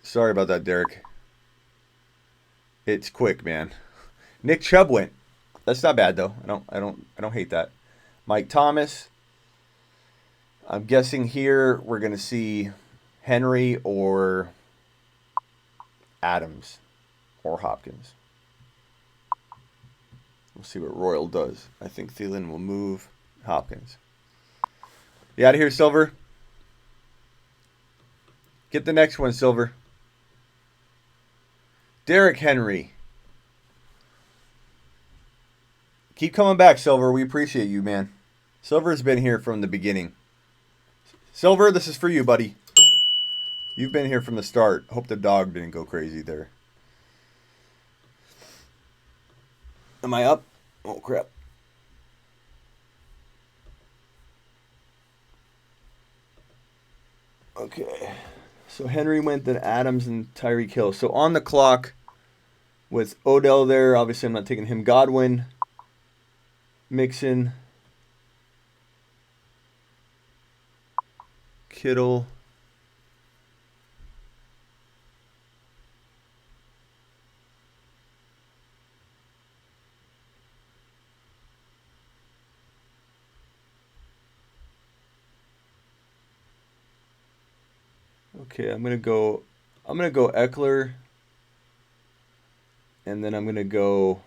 Sorry about that, Derek. It's quick, man. Nick Chubb went. That's not bad though. I don't hate that. Mike Thomas. I'm guessing here we're going to see Henry or Adams or Hopkins. We'll see what Royal does. I think Thielen will move Hopkins. You out of here, Silver? Get the next one, Silver. Derrick Henry. Keep coming back, Silver. We appreciate you, man. Silver's been here from the beginning. Silver, this is for you, buddy. You've been here from the start. Hope the dog didn't go crazy there. Am I up? Oh, crap. Okay. So Henry went, then Adams and Tyreek Hill. So on the clock with Odell there. Obviously, I'm not taking him. Godwin, Mixon, Kittle. Okay, I'm gonna go Eckler, And then I'm going to go...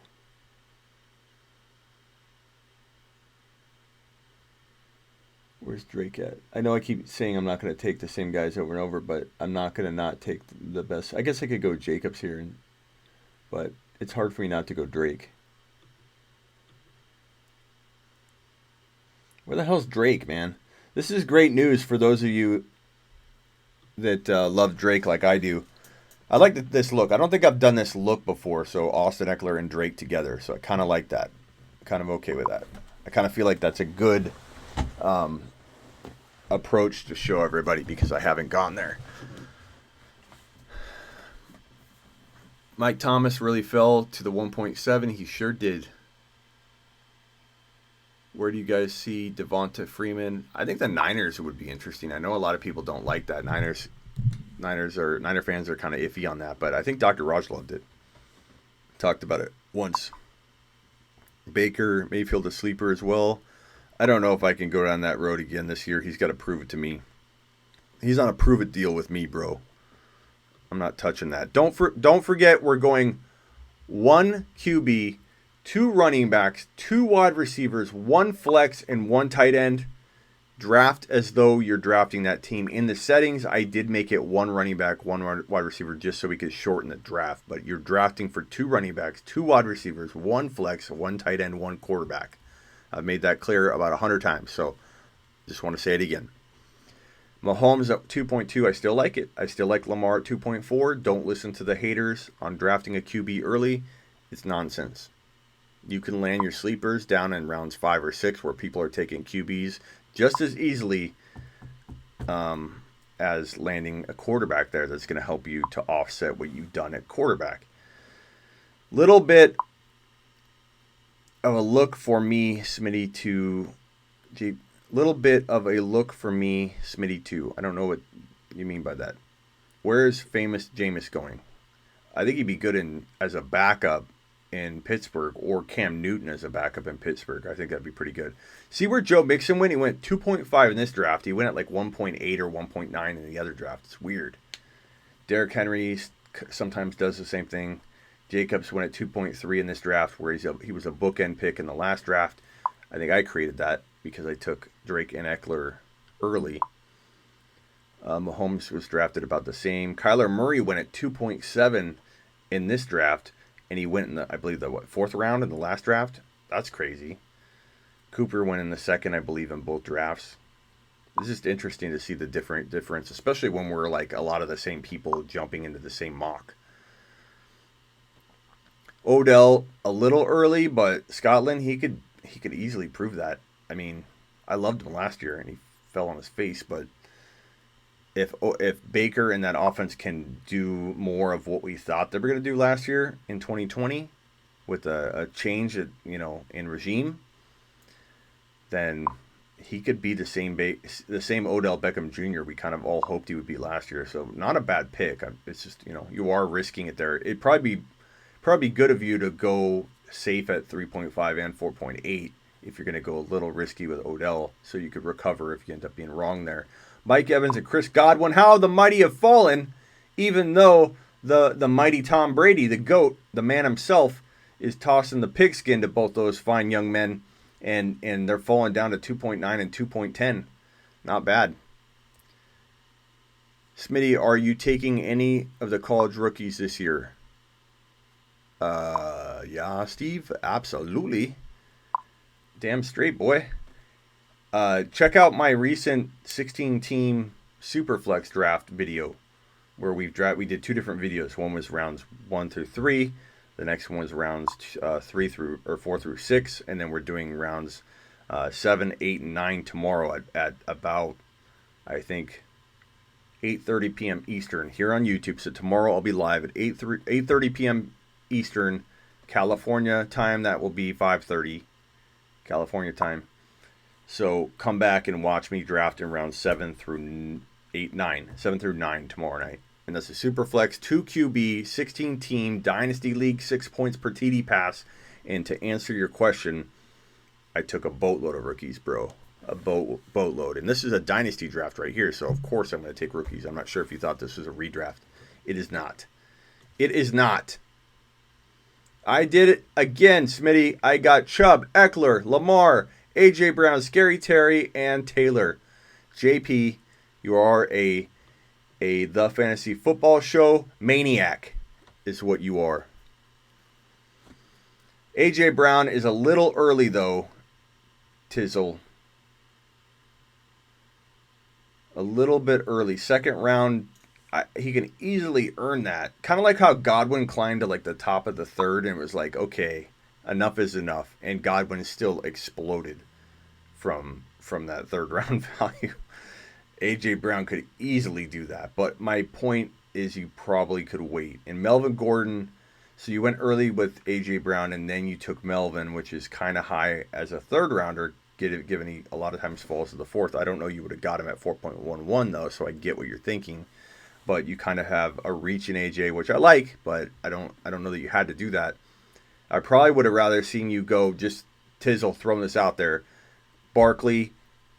Where's Drake at? I know I keep saying I'm not going to take the same guys over and over, but I'm not going to not take the best. I guess I could go Jacobs here, but it's hard for me not to go Drake. Where the hell's Drake, man? This is great news for those of you that love Drake like I do. I like this look. I don't think I've done this look before, so Austin Eckler and Drake together. So I kind of like that. I'm kind of okay with that. I kind of feel like that's a good approach to show everybody because I haven't gone there. Mike Thomas really fell to the 1.7. He sure did. Where do you guys see Devonta Freeman? I think the Niners would be interesting. I know a lot of people don't like that. Niner fans are kind of iffy on that, but I think Dr. Raj loved it. Talked about it once. Baker Mayfield a sleeper as well. I don't know if I can go down that road again this year. He's got to prove it to me. He's on a prove it deal with me, bro. I'm not touching that. Don't forget we're going 1 QB, 2 running backs, 2 wide receivers, 1 flex, and 1 tight end. Draft as though you're drafting that team. In the settings, I did make it 1 running back, 1 wide receiver just so we could shorten the draft. But you're drafting for 2 running backs, 2 wide receivers, 1 flex, 1 tight end, 1 quarterback. I've made that clear about 100 times, so just want to say it again. Mahomes at 2.2, I still like it. I still like Lamar at 2.4. Don't listen to the haters on drafting a QB early. It's nonsense. You can land your sleepers down in rounds 5 or 6 where people are taking QBs just as easily as landing a quarterback there that's going to help you to offset what you've done at quarterback. Little bit of a look for me, Smitty, to little bit of a look for me, Smitty 2. I don't know what you mean by that. Where is famous Jameis going? I think he'd be good as a backup in Pittsburgh, or Cam Newton as a backup in Pittsburgh. I think that'd be pretty good. See where Joe Mixon went? He went 2.5 in this draft. He went at like 1.8 or 1.9 in the other draft. It's weird. Derrick Henry sometimes does the same thing. Jacobs went at 2.3 in this draft, where he was a bookend pick in the last draft. I think I created that because I took Drake and Eckler early. Mahomes was drafted about the same. Kyler Murray went at 2.7 in this draft, and he went in the, I believe, the 4th round in the last draft. That's crazy. Cooper went in the 2nd, I believe, in both drafts. It's just interesting to see the difference, especially when we're like a lot of the same people jumping into the same mock. Odell a little early, but Scotland, he could easily prove that. I mean, I loved him last year and he fell on his face, but if Baker and that offense can do more of what we thought they were going to do last year in 2020 with a change in regime, then he could be the same Odell Beckham Jr. we kind of all hoped he would be last year. So not a bad pick. It's just, you are risking it there. It'd probably be good of you to go safe at 3.5 and 4.8 if you're going to go a little risky with Odell, so you could recover if you end up being wrong there. Mike Evans and Chris Godwin, how the mighty have fallen, even though the mighty Tom Brady, the GOAT, the man himself, is tossing the pigskin to both those fine young men, and they're falling down to 2.9 and 2.10. Not bad. Smitty, are you taking any of the college rookies this year? Yeah, Steve, absolutely. Damn straight, boy. Check out my recent 16-team Superflex draft video, where we did 2 different videos. One was rounds 1 through 3. The next one was rounds 4 through 6, and then we're doing rounds 7, 8, and 9 tomorrow at about, I think, 8:30 p.m. Eastern here on YouTube. So tomorrow I'll be live at 8:30 p.m. Eastern, California time. That will be 5:30 California time. So come back and watch me draft in rounds 7 through 9 tomorrow night. And that's a Superflex 2 QB 16 team Dynasty League, 6 points per TD pass. And to answer your question, I took a boatload of rookies, bro. A boatload. And this is a Dynasty draft right here, so of course I'm going to take rookies. I'm not sure if you thought this was a redraft. It is not. It is not. I did it again, Smitty. I got Chubb, Eckler, Lamar, A.J. Brown, Scary Terry, and Taylor. JP, you are a The Fantasy Football Show maniac is what you are. A.J. Brown is a little early, though, Tizzle. A little bit early. Second round, he can easily earn that. Kind of like how Godwin climbed to like the top of the third and was like, okay, enough is enough. And Godwin still exploded from that third round value. A.J. Brown could easily do that. But my point is you probably could wait. And Melvin Gordon, so you went early with A.J. Brown and then you took Melvin, which is kind of high as a third rounder, given he a lot of times falls to the fourth. I don't know you would have got him at 4.11 though, so I get what you're thinking. But you kind of have a reach in AJ, which I like, but I don't know that you had to do that. I probably would have rather seen you go just Tizzle throwing this out there. Barkley,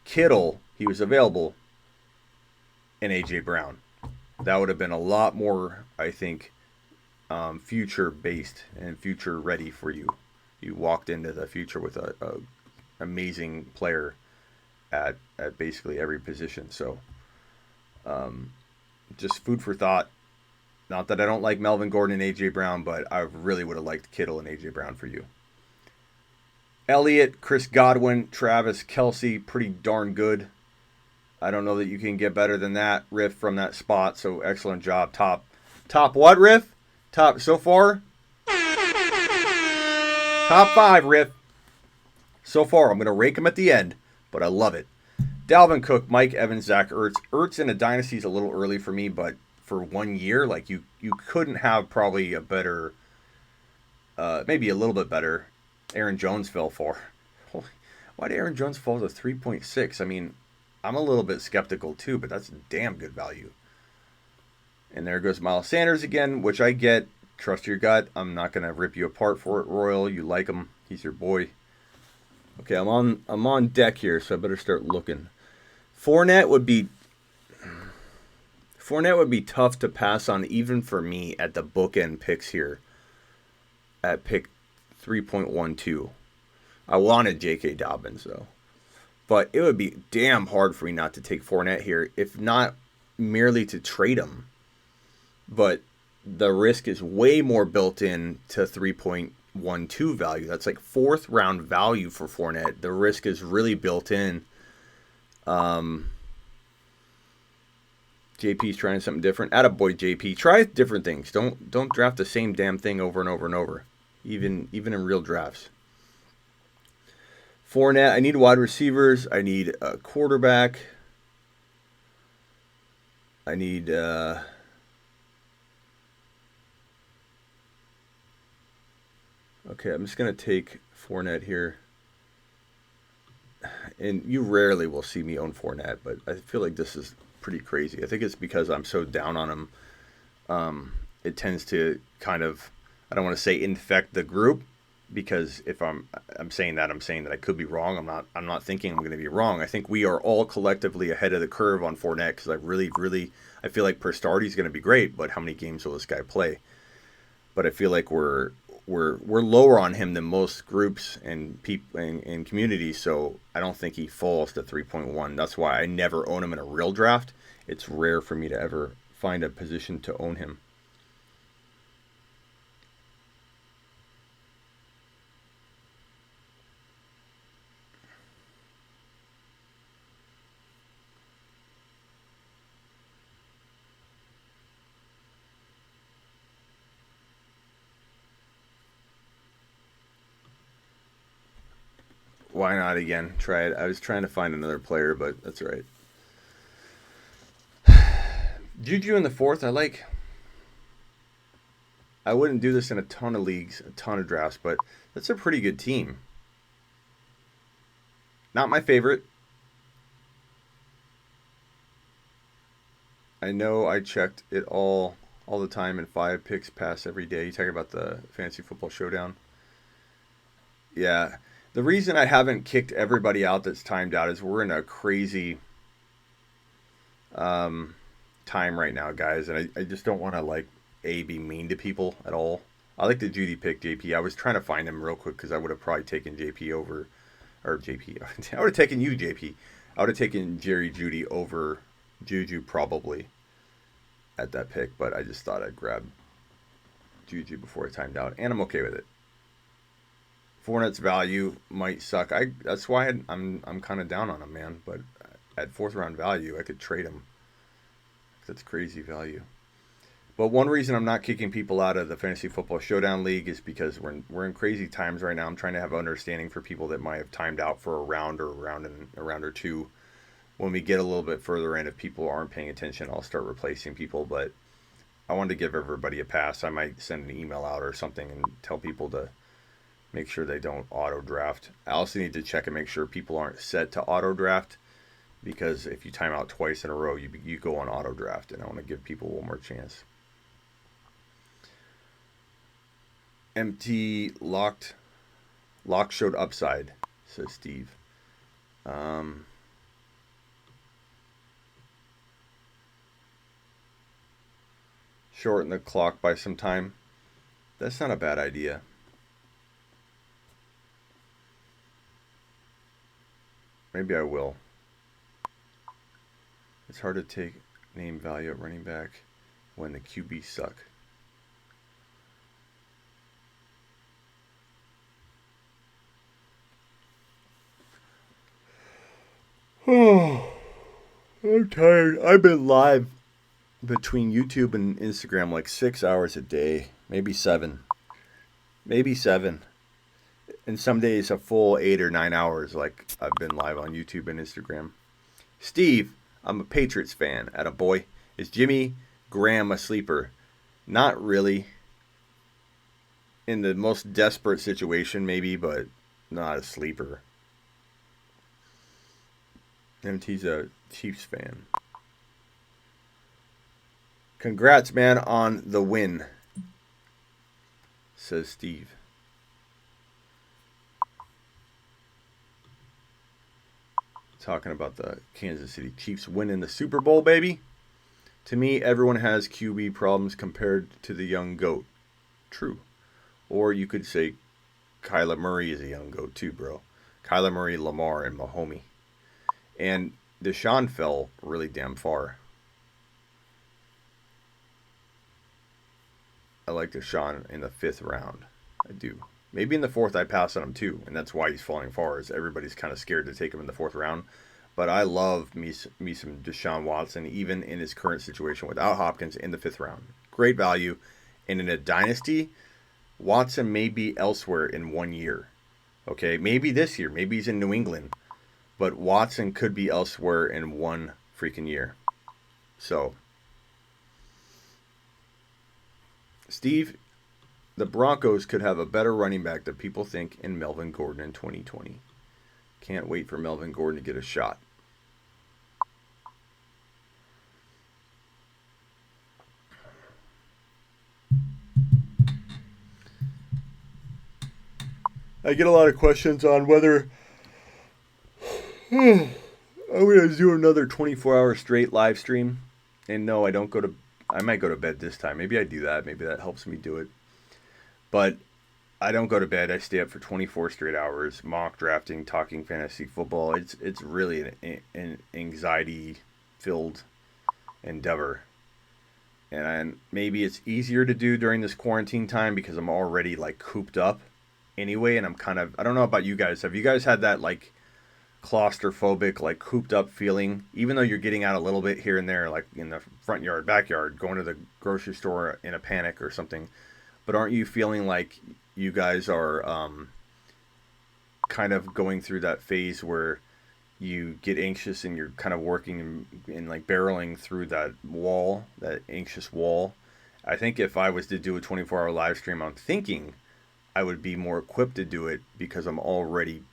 Kittle, he was available, and AJ Brown. That would have been a lot more, I think, future based and future ready for you. You walked into the future with a amazing player at basically every position. So just food for thought. Not that I don't like Melvin Gordon and A.J. Brown, but I really would have liked Kittle and A.J. Brown for you. Elliott, Chris Godwin, Travis Kelce, pretty darn good. I don't know that you can get better than that, Riff, from that spot. So excellent job. Top what, Riff? Top so far? Top 5, Riff. So far, I'm going to rake them at the end, but I love it. Dalvin Cook, Mike Evans, Zach Ertz. Ertz in a dynasty is a little early for me, but for 1 year, like you couldn't have probably a better, maybe a little bit better. Aaron Jones fell for. Why did Aaron Jones fall to 3.6? I mean, I'm a little bit skeptical too, but that's damn good value. And there goes Miles Sanders again, which I get. Trust your gut. I'm not going to rip you apart for it, Royal. You like him. He's your boy. Okay, I'm on deck here, so I better start looking. Fournette would be tough to pass on even for me at the bookend picks here. At pick 3.12. I wanted J.K. Dobbins though. But it would be damn hard for me not to take Fournette here, if not merely to trade him. But the risk is way more built in to 3.12 value. That's like fourth round value for Fournette. The risk is really built in. JP's trying something different. Attaboy, JP. Try different things. Don't draft the same damn thing over and over and over. Even in real drafts. Fournette, I need wide receivers. I need a quarterback. I need okay, I'm just going to take Fournette here. And you rarely will see me own Fournette, but I feel like this is pretty crazy. I think it's because I'm so down on him. It tends to kind of, I don't want to say infect the group, because if I'm saying that I could be wrong. I'm not thinking I'm going to be wrong. I think we are all collectively ahead of the curve on Fournette, because I feel like per start he's going to be great, but how many games will this guy play? But I feel like we're lower on him than most groups and people and communities, so I don't think he falls to 3.1. That's why I never own him in a real draft. It's rare for me to ever find a position to own him. Why not again? Try it. I was trying to find another player, but that's all right. Juju in the fourth, I wouldn't do this in a ton of leagues, a ton of drafts, but that's a pretty good team. Not my favorite. I know I checked it all the time in 5 picks pass every day. You talking about the Fantasy Football Showdown? Yeah. The reason I haven't kicked everybody out that's timed out is we're in a crazy time right now, guys. And I just don't want to, be mean to people at all. I like the Judy pick, JP. I was trying to find him real quick because I would have probably taken JP over, or JP. I would have taken you, JP. I would have taken Jerry Judy over Juju probably at that pick, but I just thought I'd grab Juju before I timed out, and I'm okay with it. Fournette's value might suck. That's why I'm kind of down on him, man. But at fourth round value, I could trade him. That's crazy value. But one reason I'm not kicking people out of the Fantasy Football Showdown League is because we're in crazy times right now. I'm trying to have understanding for people that might have timed out for a round or two. When we get a little bit further in, if people aren't paying attention, I'll start replacing people. But I wanted to give everybody a pass. I might send an email out or something and tell people to make sure they don't auto draft. I also need to check and make sure people aren't set to auto draft, because if you time out twice in a row, you go on auto draft, and I want to give people one more chance. MT lock showed upside, says Steve. Shorten the clock by some time. That's not a bad idea. Maybe I will. It's hard to take name value at running back when the QB suck. Oh, I'm tired. I've been live between YouTube and Instagram like 6 hours a day, maybe 7. And some days a full 8 or 9 hours, like I've been live on YouTube and Instagram. Steve, I'm a Patriots fan. Attaboy. Is Jimmy Graham a sleeper? Not really. In the most desperate situation, maybe, but not a sleeper. MT's a Chiefs fan. Congrats, man, on the win, says Steve. Talking about the Kansas City Chiefs winning the Super Bowl, baby. To me, everyone has QB problems compared to the young GOAT. True. Or you could say Kyler Murray is a young GOAT too, bro. Kyler Murray, Lamar, and Mahomes. And Deshaun fell really damn far. I like Deshaun in the 5th round. I do. Maybe in the 4th I pass on him too, and that's why he's falling far, is everybody's kind of scared to take him in the 4th round. But I love me some Deshaun Watson, even in his current situation without Hopkins in the 5th round. Great value. And in a dynasty, Watson may be elsewhere in 1 year. Okay, maybe this year. Maybe he's in New England. But Watson could be elsewhere in 1 freaking year. So, Steve, the Broncos could have a better running back than people think in Melvin Gordon in 2020. Can't wait for Melvin Gordon to get a shot. I get a lot of questions on whether I'm going to do another 24-hour straight live stream. And no, I don't go to... I might go to bed this time. Maybe I do that. Maybe that helps me do it. But I don't go to bed. I stay up for 24 straight hours, mock drafting, talking fantasy football. It's really an anxiety-filled endeavor. And maybe it's easier to do during this quarantine time because I'm already like cooped up anyway. And I'm kind of... I don't know about you guys. Have you guys had that like claustrophobic, like cooped up feeling, even though you're getting out a little bit here and there, like in the front yard, backyard, going to the grocery store in a panic or something, but aren't you feeling like you guys are kind of going through that phase where you get anxious and you're kind of working and like barreling through that wall, that anxious wall? I think if I was to do a 24-hour live stream, I'm thinking I would be more equipped to do it because I'm already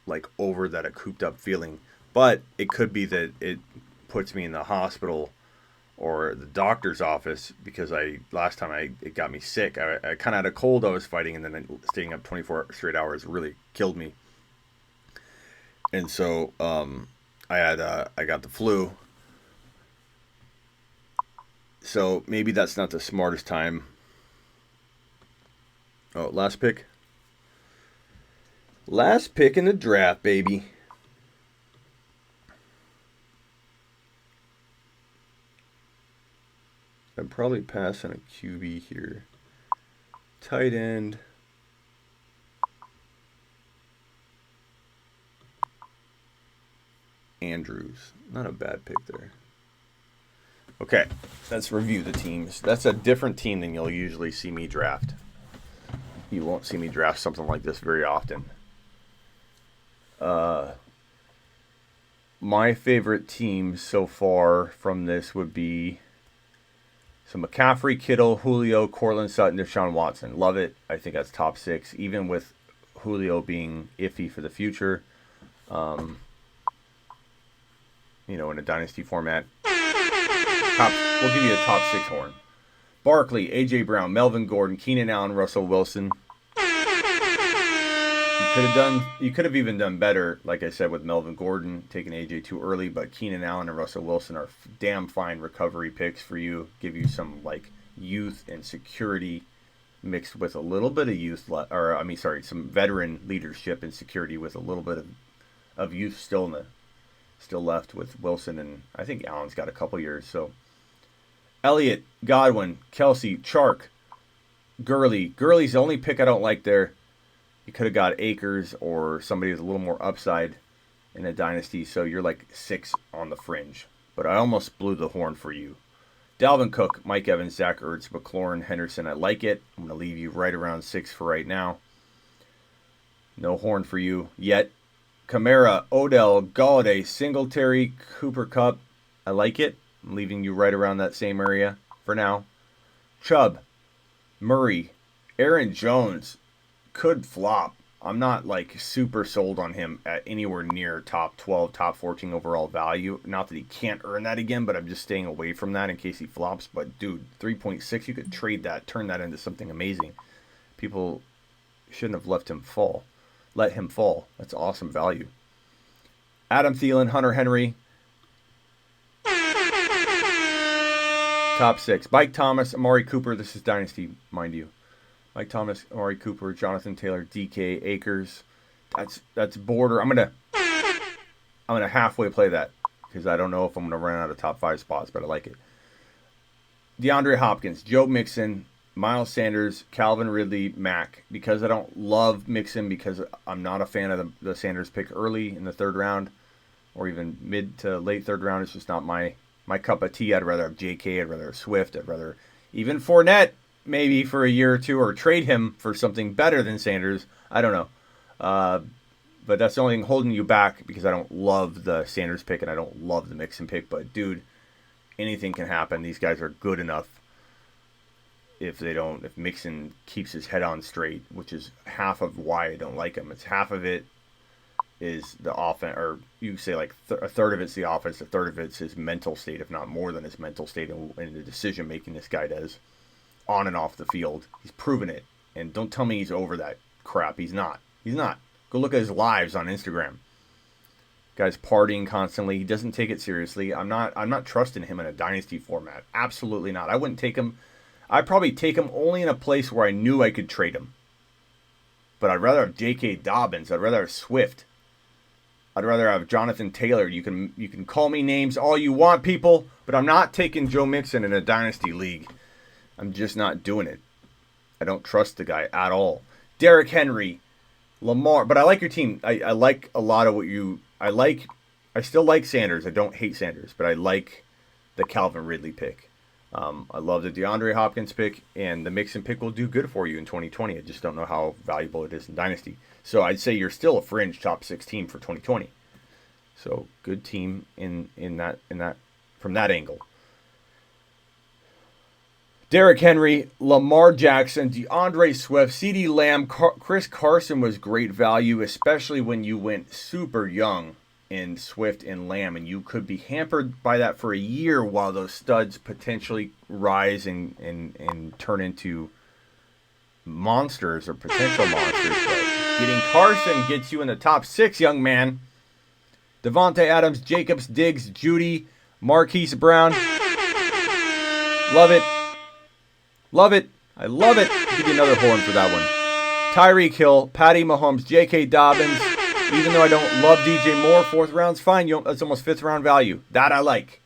like over that cooped up feeling. But it could be that it puts me in the hospital or the doctor's office because last time it got me sick. I kind of had a cold I was fighting, and then staying up 24 straight hours really killed me. And so I got the flu. So maybe that's not the smartest time Oh, last pick. Last pick in the draft, baby. I'm probably passing a QB here. Tight end. Andrews. Not a bad pick there. Okay, let's review the teams. That's a different team than you'll usually see me draft. You won't see me draft something like this very often. My favorite teams so far from this would be McCaffrey, Kittle, Julio, Cortland Sutton, Deshaun Watson. Love it. I think that's top 6, even with Julio being iffy for the future. In a dynasty format. We'll give you a top 6 horn. Barkley, A.J. Brown, Melvin Gordon, Keenan Allen, Russell Wilson. You could have even done better, like I said, with Melvin Gordon, taking A.J. too early, but Keenan Allen and Russell Wilson are damn fine recovery picks for you. Give you some, youth and security mixed with a little bit of some veteran leadership and security with a little bit of youth still left with Wilson, and I think Allen's got a couple years. So Elliott, Godwin, Kelsey, Chark, Gurley. Gurley's the only pick I don't like there. You could have got Akers or somebody with a little more upside in a dynasty, so you're 6 on the fringe. But I almost blew the horn for you. Dalvin Cook, Mike Evans, Zach Ertz, McLaurin, Henderson. I like it. I'm going to leave you right around 6 for right now. No horn for you yet. Kamara, Odell, Galladay, Singletary, Cooper Kupp. I like it. I'm leaving you right around that same area for now. Chubb, Murray, Aaron Jones could flop. I'm not super sold on him at anywhere near top 12, top 14 overall value. Not that he can't earn that again, but I'm just staying away from that in case he flops. But dude, 3.6, you could trade that, turn that into something amazing. People shouldn't have let him fall. That's awesome value. Adam Thielen, Hunter Henry. Top 6. Mike Thomas, Amari Cooper. This is Dynasty, mind you. Mike Thomas, Amari Cooper, Jonathan Taylor, DK, Akers. That's border. I'm gonna halfway play that because I don't know if I'm gonna run out of top 5 spots, but I like it. DeAndre Hopkins, Joe Mixon, Miles Sanders, Calvin Ridley, Mack. Because I don't love Mixon, because I'm not a fan of the Sanders pick early in the 3rd round or even mid to late 3rd round. It's just not my cup of tea. I'd rather have J.K. I'd rather have Swift. I'd rather even Fournette maybe for a year or two, or trade him for something better than Sanders. I don't know. But that's the only thing holding you back, because I don't love the Sanders pick and I don't love the Mixon pick. But, dude, anything can happen. These guys are good enough if Mixon keeps his head on straight, which is half of why I don't like him. It's half of it is the offense, or you say a third of it's the offense, a third of it's his mental state, if not more than his mental state, and the decision making this guy does on and off the field. He's proven it. And don't tell me he's over that crap. He's not. Go look at his lives on Instagram. Guy's partying constantly. He doesn't take it seriously. I'm not trusting him in a dynasty format. Absolutely not. I wouldn't take him. I'd probably take him only in a place where I knew I could trade him. But I'd rather have J.K. Dobbins. I'd rather have Swift. I'd rather have Jonathan Taylor. You can call me names all you want, people, but I'm not taking Joe Mixon in a dynasty league. I'm just not doing it. I don't trust the guy at all. Derrick Henry, Lamar. But I like your team. I like a lot of what you... I still like Sanders. I don't hate Sanders, but I like the Calvin Ridley pick. I love the DeAndre Hopkins pick, and the Mixon pick will do good for you in 2020. I just don't know how valuable it is in Dynasty. So I'd say you're still a fringe top 6 team for 2020. So good team in that from that angle. Derrick Henry, Lamar Jackson, DeAndre Swift, CeeDee Lamb, Chris Carson was great value, especially when you went super young in Swift and Lamb, and you could be hampered by that for a year while those studs potentially rise and turn into monsters or potential monsters. But getting Carson gets you in the top 6, young man. Devontae Adams, Jacobs, Diggs, Judy, Marquise Brown. Love it. Love it. I love it. I'll give you another horn for that one. Tyreek Hill, Patty Mahomes, J.K. Dobbins. Even though I don't love DJ Moore, 4th round's fine. That's almost 5th round value. That I like.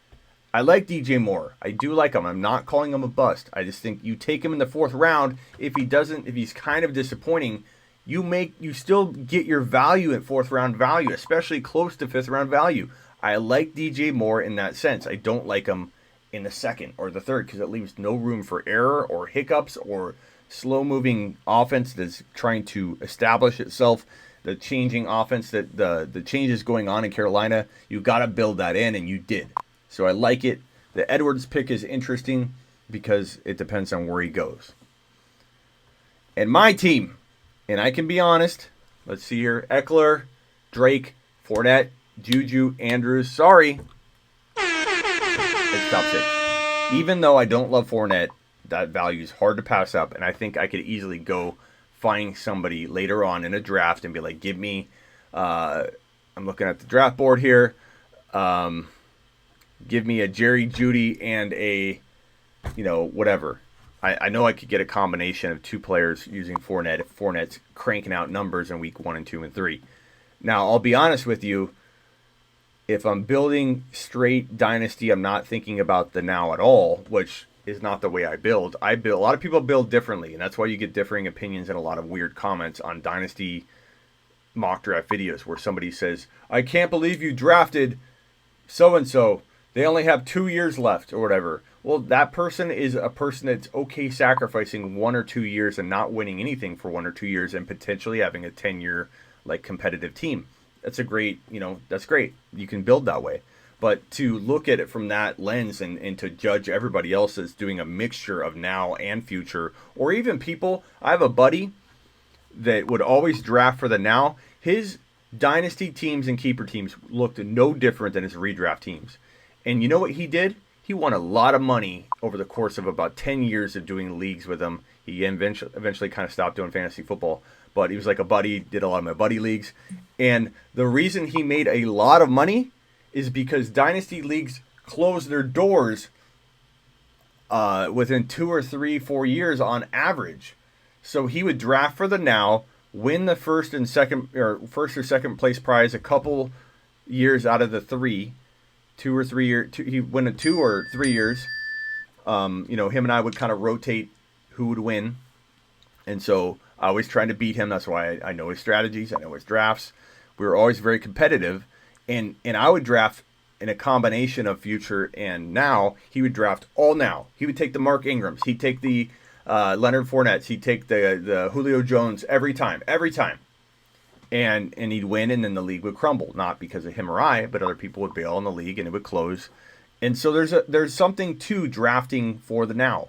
I like DJ Moore. I do like him. I'm not calling him a bust. I just think you take him in the 4th round. If he's kind of disappointing, you still get your value at 4th round value, especially close to 5th round value. I like DJ Moore in that sense. I don't like him in the 2nd or the 3rd because it leaves no room for error or hiccups or slow-moving offense that's trying to establish itself. The changing offense, that the changes going on in Carolina, you got to build that in, and you did. So I like it. The Edwards pick is interesting because it depends on where he goes. And my team, and I can be honest, let's see here, Eckler, Drake, Fournette, Juju, Andrews. Sorry. It's top 6. Even though I don't love Fournette, that value is hard to pass up, and I think I could easily go find somebody later on in a draft and be like, give me, I'm looking at the draft board here, give me a Jerry Jeudy and a, whatever. I know I could get a combination of 2 players using Fournette if Fournette's cranking out numbers in week 1 and 2 and 3. Now, I'll be honest with you, if I'm building straight dynasty, I'm not thinking about the now at all, which is not the way I build. A lot of people build differently, and that's why you get differing opinions and a lot of weird comments on dynasty mock draft videos where somebody says, I can't believe you drafted so-and-so. They only have 2 years left or whatever. Well, that person is a person that's okay sacrificing 1 or 2 years and not winning anything for 1 or 2 years and potentially having a 10-year competitive team. That's a great, that's great. You can build that way. But to look at it from that lens and to judge everybody else as doing a mixture of now and future, or even people, I have a buddy that would always draft for the now. His dynasty teams and keeper teams looked no different than his redraft teams. And you know what he did? He won a lot of money over the course of about 10 years of doing leagues with him. He eventually kind of stopped doing fantasy football, but he was like a buddy, did a lot of my buddy leagues. And the reason he made a lot of money is because dynasty leagues close their doors within 2 or 3, 4 years on average. So he would draft for the now, win the first or second place prize a couple years out of the 3, 2 or 3 years. He win 2 or 3 years. Him and I would kind of rotate who would win, and so I was trying to beat him. That's why I know his strategies. I know his drafts. We were always very competitive. And I would draft in a combination of future and now. He would draft all now. He would take the Mark Ingrams. He'd take the Leonard Fournettes. He'd take the Julio Jones every time. And he'd win, and then the league would crumble. Not because of him or I, but other people would bail on the league, and it would close. And so there's something to drafting for the now.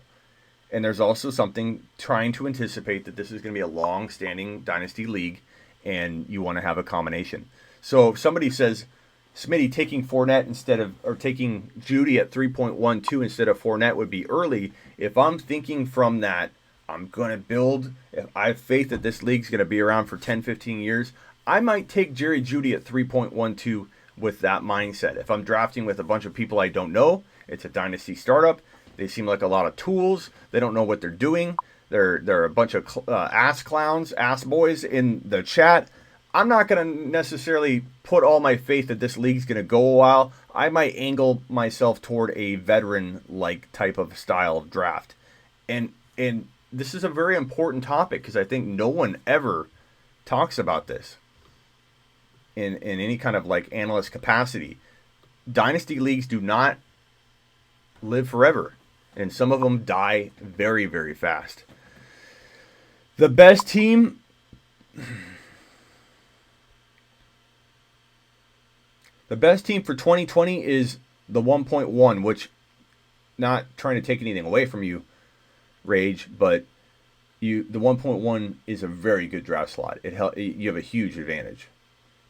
And there's also something trying to anticipate that this is going to be a long-standing dynasty league, and you want to have a combination. So if somebody says, Smitty, taking Fournette or taking Jeudy at 3.12 instead of Fournette would be early. If I'm thinking from that, I'm going to build, if I have faith that this league's going to be around for 10, 15 years, I might take Jerry Jeudy at 3.12 with that mindset. If I'm drafting with a bunch of people I don't know, it's a dynasty startup. They seem like a lot of tools. They don't know what they're doing. They're a bunch of ass clowns, ass boys in the chat. I'm not going to necessarily put all my faith that this league's going to go a while. I might angle myself toward a veteran-like type of style of draft. And this is a very important topic because I think no one ever talks about this in any kind of analyst capacity. Dynasty leagues do not live forever, and some of them die very, very fast. The best team... The best team for 2020 is the 1.1, which, not trying to take anything away from you, Rage, but the 1.1 is a very good draft slot. You have a huge advantage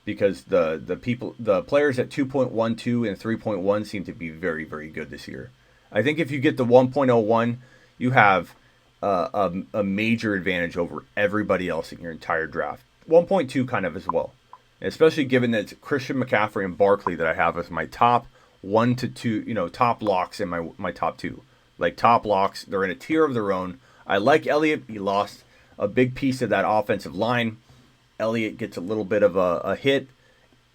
because the players at 2.12 and 3.1 seem to be very, very good this year. I think if you get the 1.01, you have a major advantage over everybody else in your entire draft. 1.2 kind of as well. Especially given that it's Christian McCaffrey and Barkley that I have as my top 1 to 2, top locks in my top 2. Top locks, they're in a tier of their own. I like Elliott. He lost a big piece of that offensive line. Elliott gets a little bit of a hit,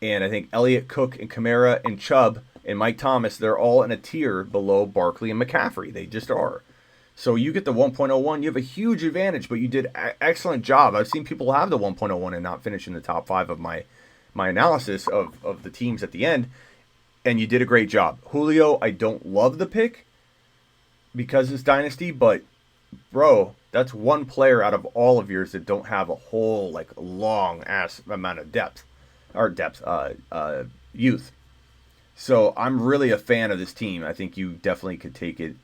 and I think Elliott, Cook, and Kamara, and Chubb, and Mike Thomas, they're all in a tier below Barkley and McCaffrey. They just are. So you get the 1.01, you have a huge advantage, but you did an excellent job. I've seen people have the 1.01 and not finish in the top 5 of my analysis of the teams at the end, and you did a great job. Julio, I don't love the pick because it's Dynasty, but, bro, that's one player out of all of yours that don't have a whole, like, long-ass amount of youth. So I'm really a fan of this team. I think you definitely could take it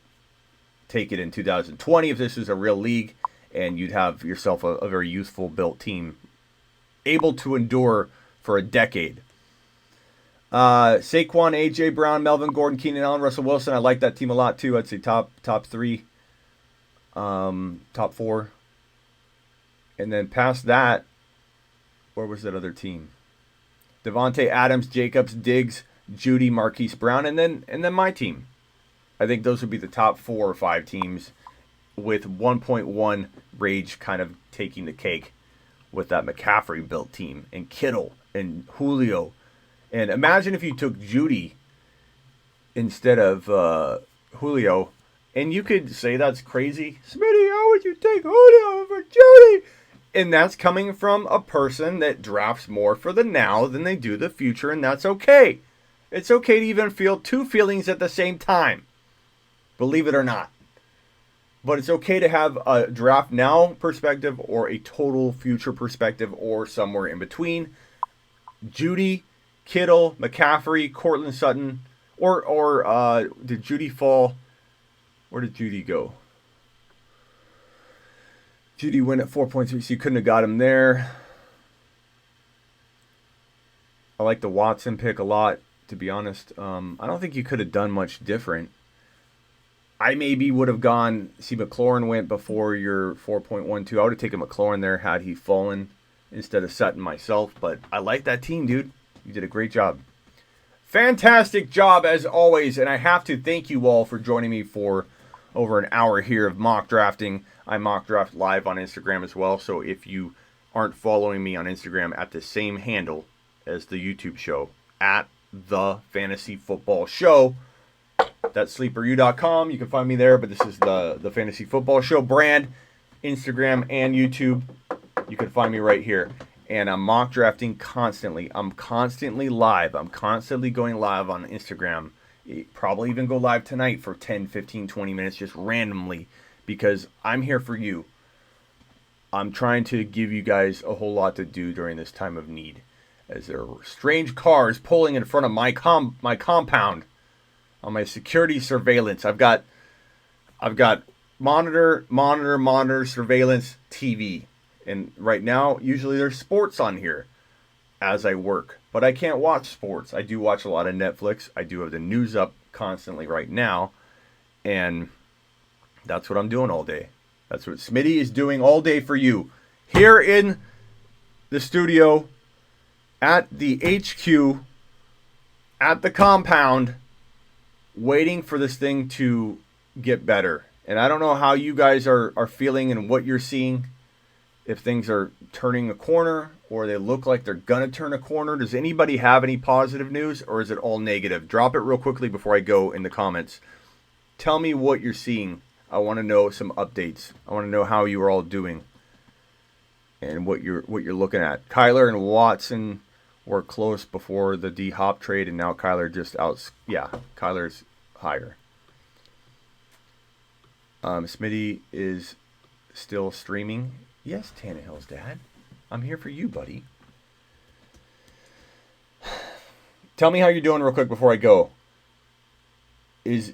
in 2020 if this was a real league, and you'd have yourself a very youthful built team able to endure for a decade. Saquon, AJ Brown, Melvin Gordon, Keenan Allen, Russell Wilson. I like that team a lot too. I'd say top 3, top 4, and then past that, where was that other team? Devontae Adams, Jacobs, Diggs, Judy, Marquise Brown, and then my team. I think those would be the top 4 or 5 teams, with 1.1 Rage kind of taking the cake with that McCaffrey built team, and Kittle and Julio. And imagine if you took Judy instead of Julio, and you could say that's crazy. Smitty, how would you take Julio over Judy? And that's coming from a person that drafts more for the now than they do the future, and that's okay. It's okay to even feel 2 feelings at the same time. Believe it or not. But it's okay to have a draft now perspective or a total future perspective or somewhere in between. Judy, Kittle, McCaffrey, Cortland Sutton, or did Judy fall? Where did Judy go? Judy went at 4.3, so you couldn't have got him there. I like the Watson pick a lot, to be honest. I don't think you could have done much different. I maybe would have gone, McLaurin went before your 4.12. I would have taken McLaurin there had he fallen instead of Sutton myself. But I like that team, dude. You did a great job. Fantastic job, as always. And I have to thank you all for joining me for over an hour here of mock drafting. I mock draft live on Instagram as well. So if you aren't following me on Instagram at the same handle as the YouTube show, at The Fantasy Football Show, that's sleeperu.com. You can find me there, but this is the Fantasy Football Show brand, Instagram and YouTube. You can find me right here. And I'm mock drafting constantly. I'm constantly live. I'm constantly going live on Instagram. Probably even go live tonight for 10, 15, 20 minutes just randomly because I'm here for you. I'm trying to give you guys a whole lot to do during this time of need, as there are strange cars pulling in front of my compound. On my security surveillance, I've got monitor, surveillance, TV. And right now, usually there's sports on here as I work. But I can't watch sports. I do watch a lot of Netflix. I do have the news up constantly right now. And that's what I'm doing all day. That's what Smitty is doing all day for you. Here in the studio, at the HQ, at the compound, waiting for this thing to get better. And I don't know how you guys are feeling and what you're seeing. If things are turning a corner or they look like they're going to turn a corner. Does anybody have any positive news or is it all negative? Drop it real quickly before I go in the comments. Tell me what you're seeing. I want to know some updates. I want to know how you are all doing and what you're looking at. Kyler and Watson were close before the D-Hop trade, and now Kyler just out. Yeah, Kyler's higher. Smitty is still streaming. Yes, Tannehill's dad. I'm here for you, buddy. Tell me how you're doing real quick before I go.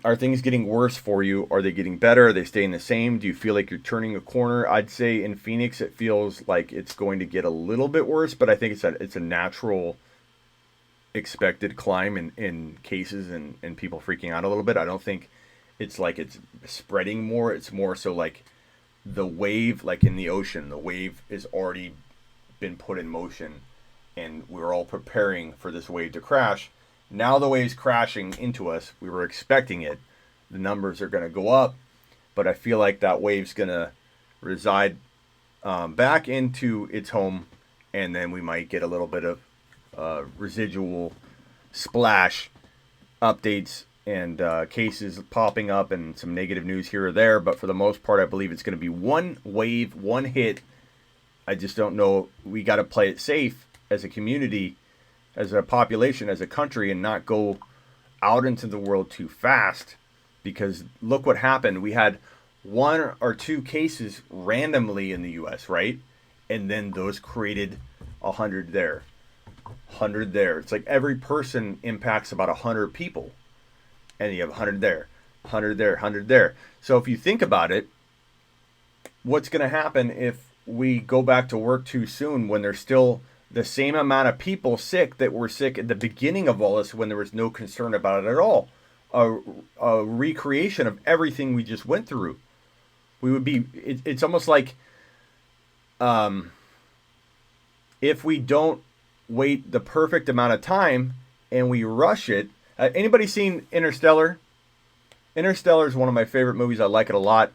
Are things getting worse for you? Are they getting better? Are they staying the same? Do you feel like you're turning a corner? I'd say in Phoenix it feels like it's going to get a little bit worse, but I think it's a natural expected climb in cases and people freaking out a little bit. I don't think it's like it's spreading more. It's more so like the wave, like in the ocean, the wave has already been put in motion and we're all preparing for this wave to crash. Now the wave's crashing into us. We were expecting it. The numbers are going to go up, but I feel like that wave's going to reside back into its home, and then we might get a little bit of residual splash updates and cases popping up and some negative news here or there. But for the most part, I believe it's going to be one wave, one hit. I just don't know. We got to play it safe as a community, as a population, as a country, and not go out into the world too fast. Because look what happened. We had 1 or 2 cases randomly in the U.S., right? And then those created 100 there, 100 there. It's like every person impacts about 100 people. And you have 100 there, 100 there, 100 there. So if you think about it, what's going to happen if we go back to work too soon when there's still the same amount of people sick that were sick at the beginning of all this when there was no concern about it at all? A recreation of everything we just went through. We would be, it's almost like if we don't wait the perfect amount of time and we rush it. Anybody seen Interstellar? Interstellar is one of my favorite movies. I like it a lot.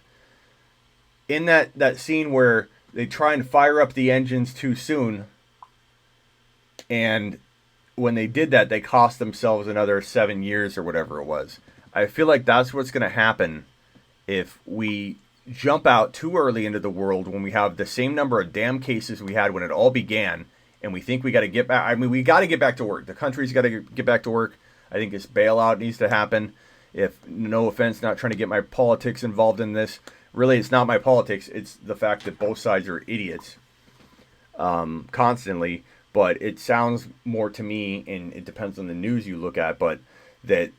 In that scene where they try and fire up the engines too soon, and when they did that, they cost themselves another 7 years or whatever it was. I feel like that's what's going to happen if we jump out too early into the world when we have the same number of damn cases we had when it all began, and we think we got to get back. I mean, we got to get back to work. The country's got to get back to work. I think this bailout needs to happen. If, no offense, not trying to get my politics involved in this. Really, it's not my politics. It's the fact that both sides are idiots constantly. But it sounds more to me, and it depends on the news you look at, but that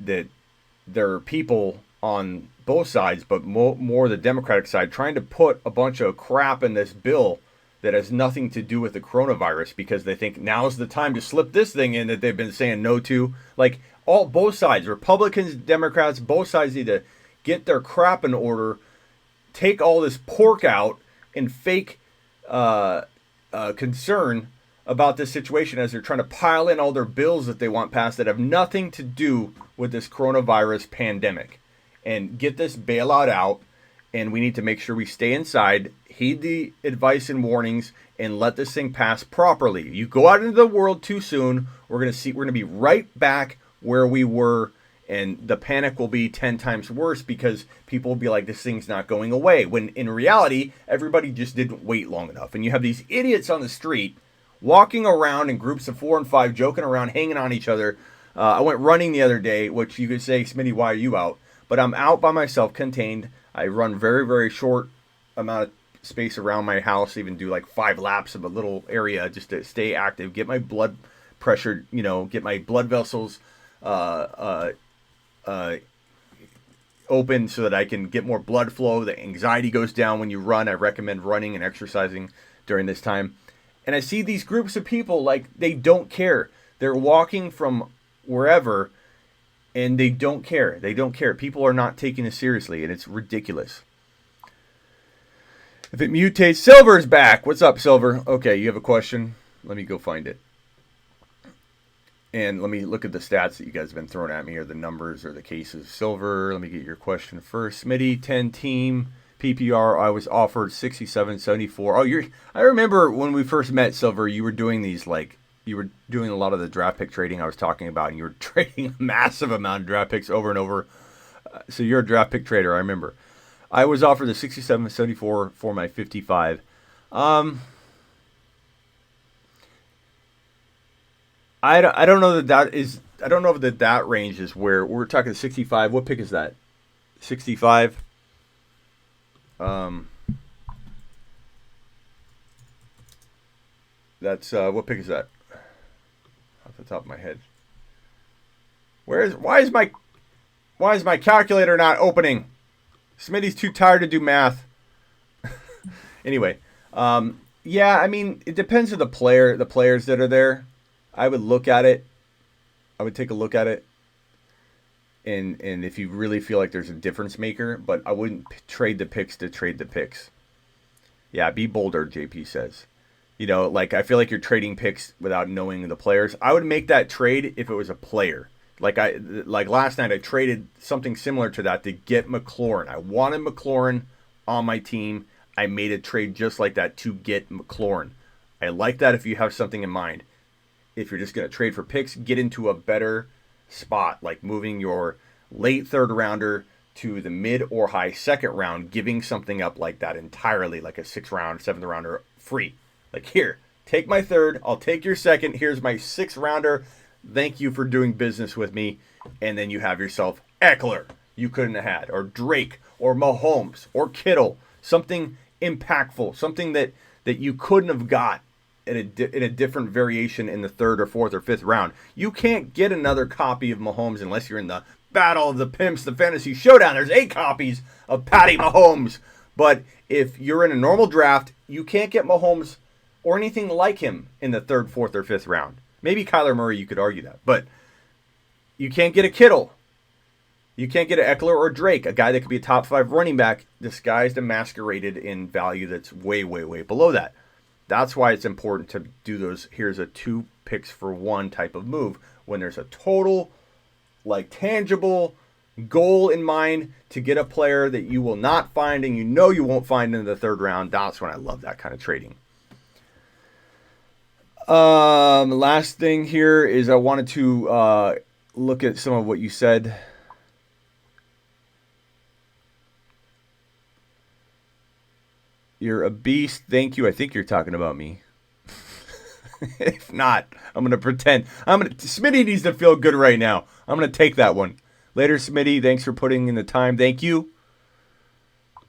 there are people on both sides, but more the Democratic side, trying to put a bunch of crap in this bill that has nothing to do with the coronavirus because they think now's the time to slip this thing in that they've been saying no to. Like, both sides, Republicans, Democrats, both sides need to get their crap in order, take all this pork out and fake concern about this situation as they're trying to pile in all their bills that they want passed that have nothing to do with this coronavirus pandemic, and get this bailout out. And we need to make sure we stay inside, heed the advice and warnings, and let this thing pass properly. You go out into the world too soon, we're going to be right back where we were, and the panic will be 10 times worse because people will be like, this thing's not going away. When in reality, everybody just didn't wait long enough. And you have these idiots on the street walking around in groups of 4 and 5, joking around, hanging on each other. I went running the other day, which you could say, Smitty, why are you out? But I'm out by myself, contained. I run very, very short amount of space around my house, even do like 5 laps of a little area just to stay active, get my blood pressure, get my blood vessels open so that I can get more blood flow. The anxiety goes down when you run. I recommend running and exercising during this time. And I see these groups of people like they don't care. They're walking from wherever and they don't care. They don't care. People are not taking this seriously, and it's ridiculous. If it mutates, Silver's back. What's up, Silver? Okay, you have a question? Let me go find it. And let me look at the stats that you guys have been throwing at me, or the numbers or the cases. Silver, let me get your question first. Smitty, 10 team, PPR, I was offered 67.74. Oh, I remember when we first met, Silver, you were doing these, you were doing a lot of the draft pick trading I was talking about, and you were trading a massive amount of draft picks over and over. So you're a draft pick trader, I remember. I was offered the 67.74 for my 55. I don't know that is. I don't know that range is where we're talking 65. What pick is that? 65. That's what pick is that? Off the top of my head. Why is my calculator not opening? Smitty's too tired to do math. Anyway, yeah, I mean, it depends on the players that are there. I would look at it. I would take a look at it. And if you really feel like there's a difference maker, but I wouldn't trade the picks to trade the picks. Yeah, be bolder, JP says. I feel like you're trading picks without knowing the players. I would make that trade if it was a player. Like last night, I traded something similar to that to get McLaurin. I wanted McLaurin on my team. I made a trade just like that to get McLaurin. I like that if you have something in mind. If you're just going to trade for picks, get into a better spot, like moving your late third rounder to the mid or high second round, giving something up like that entirely, like a 6th round, 7th rounder free. Like, here, take my third, I'll take your second, here's my 6th rounder, thank you for doing business with me, and then you have yourself Eckler you couldn't have had, or Drake, or Mahomes, or Kittle, something impactful, something that you couldn't have got in a different variation in the 3rd or 4th or 5th round. You can't get another copy of Mahomes unless you're in the Battle of the Pimps, the Fantasy Showdown. There's 8 copies of Patty Mahomes. But if you're in a normal draft, you can't get Mahomes or anything like him in the 3rd, 4th, or 5th round. Maybe Kyler Murray, you could argue that. But you can't get a Kittle. You can't get an Eckler or Drake, a guy that could be a top 5 running back, disguised and masqueraded in value that's way, way, way below that. That's why it's important to do those, here's a 2 picks for 1 type of move, when there's a total, like, tangible goal in mind to get a player that you will not find and you know you won't find in the 3rd round. That's when I love that kind of trading. Last thing here is I wanted to look at some of what you said. You're a beast. Thank you. I think you're talking about me. If not, I'm going to pretend. Smitty needs to feel good right now. I'm going to take that one. Later, Smitty. Thanks for putting in the time. Thank you.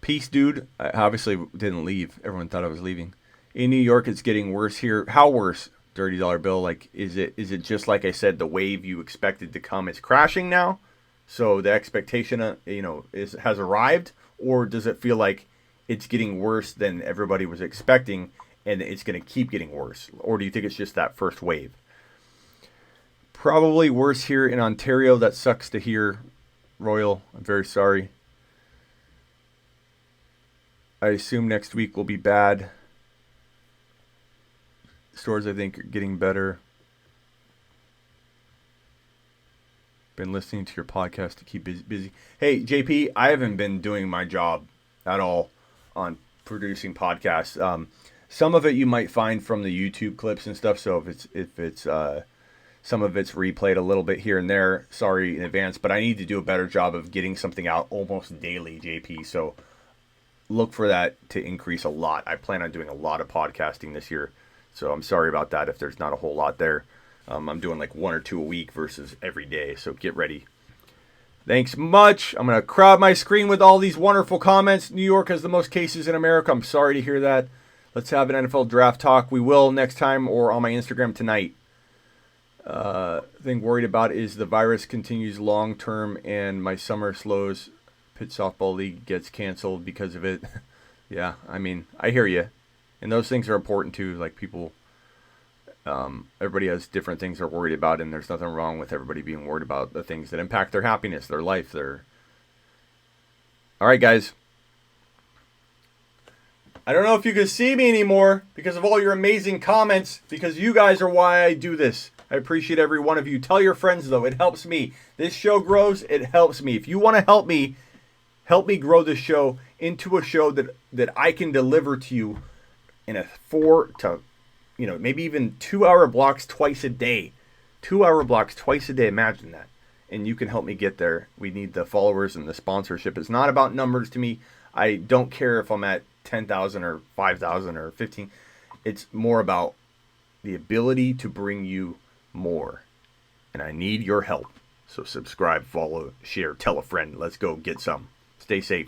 Peace, dude. I obviously didn't leave. Everyone thought I was leaving. In New York, it's getting worse here. How worse? Dirty dollar bill. Like, is it just like I said, the wave you expected to come is crashing now? So the expectation, has arrived? Or does it feel like it's getting worse than everybody was expecting, and it's going to keep getting worse? Or do you think it's just that first wave? Probably worse here in Ontario. That sucks to hear, Royal. I'm very sorry. I assume next week will be bad. Stores, I think, are getting better. Been listening to your podcast to keep busy. Hey, JP, I haven't been doing my job at all on producing podcasts. Some of it you might find from the YouTube clips and stuff. So if it's some of it's replayed a little bit here and there, sorry in advance. But I need to do a better job of getting something out almost daily, JP. So look for that to increase a lot. I plan on doing a lot of podcasting this year. So I'm sorry about that if there's not a whole lot there. I'm doing like 1 or 2 a week versus every day. So get ready. Thanks much. I'm going to crowd my screen with all these wonderful comments. New York has the most cases in America. I'm sorry to hear that. Let's have an NFL draft talk. We will next time or on my Instagram tonight. Thing worried about is the virus continues long term and my summer slows. Pitt Softball League gets canceled because of it. Yeah, I mean, I hear you. And those things are important too. Like people, everybody has different things they're worried about, and there's nothing wrong with everybody being worried about the things that impact their happiness, their life, their... All right, guys. I don't know if you can see me anymore because of all your amazing comments, because you guys are why I do this. I appreciate every one of you. Tell your friends, though. It helps me. This show grows. It helps me. If you want to help me grow this show into a show that I can deliver to you in a 4 to, maybe even 2 hour blocks twice a day. 2 hour blocks twice a day. Imagine that. And you can help me get there. We need the followers and the sponsorship. It's not about numbers to me. I don't care if I'm at 10,000 or 5,000 or 15. It's more about the ability to bring you more. And I need your help. So subscribe, follow, share, tell a friend. Let's go get some. Stay safe.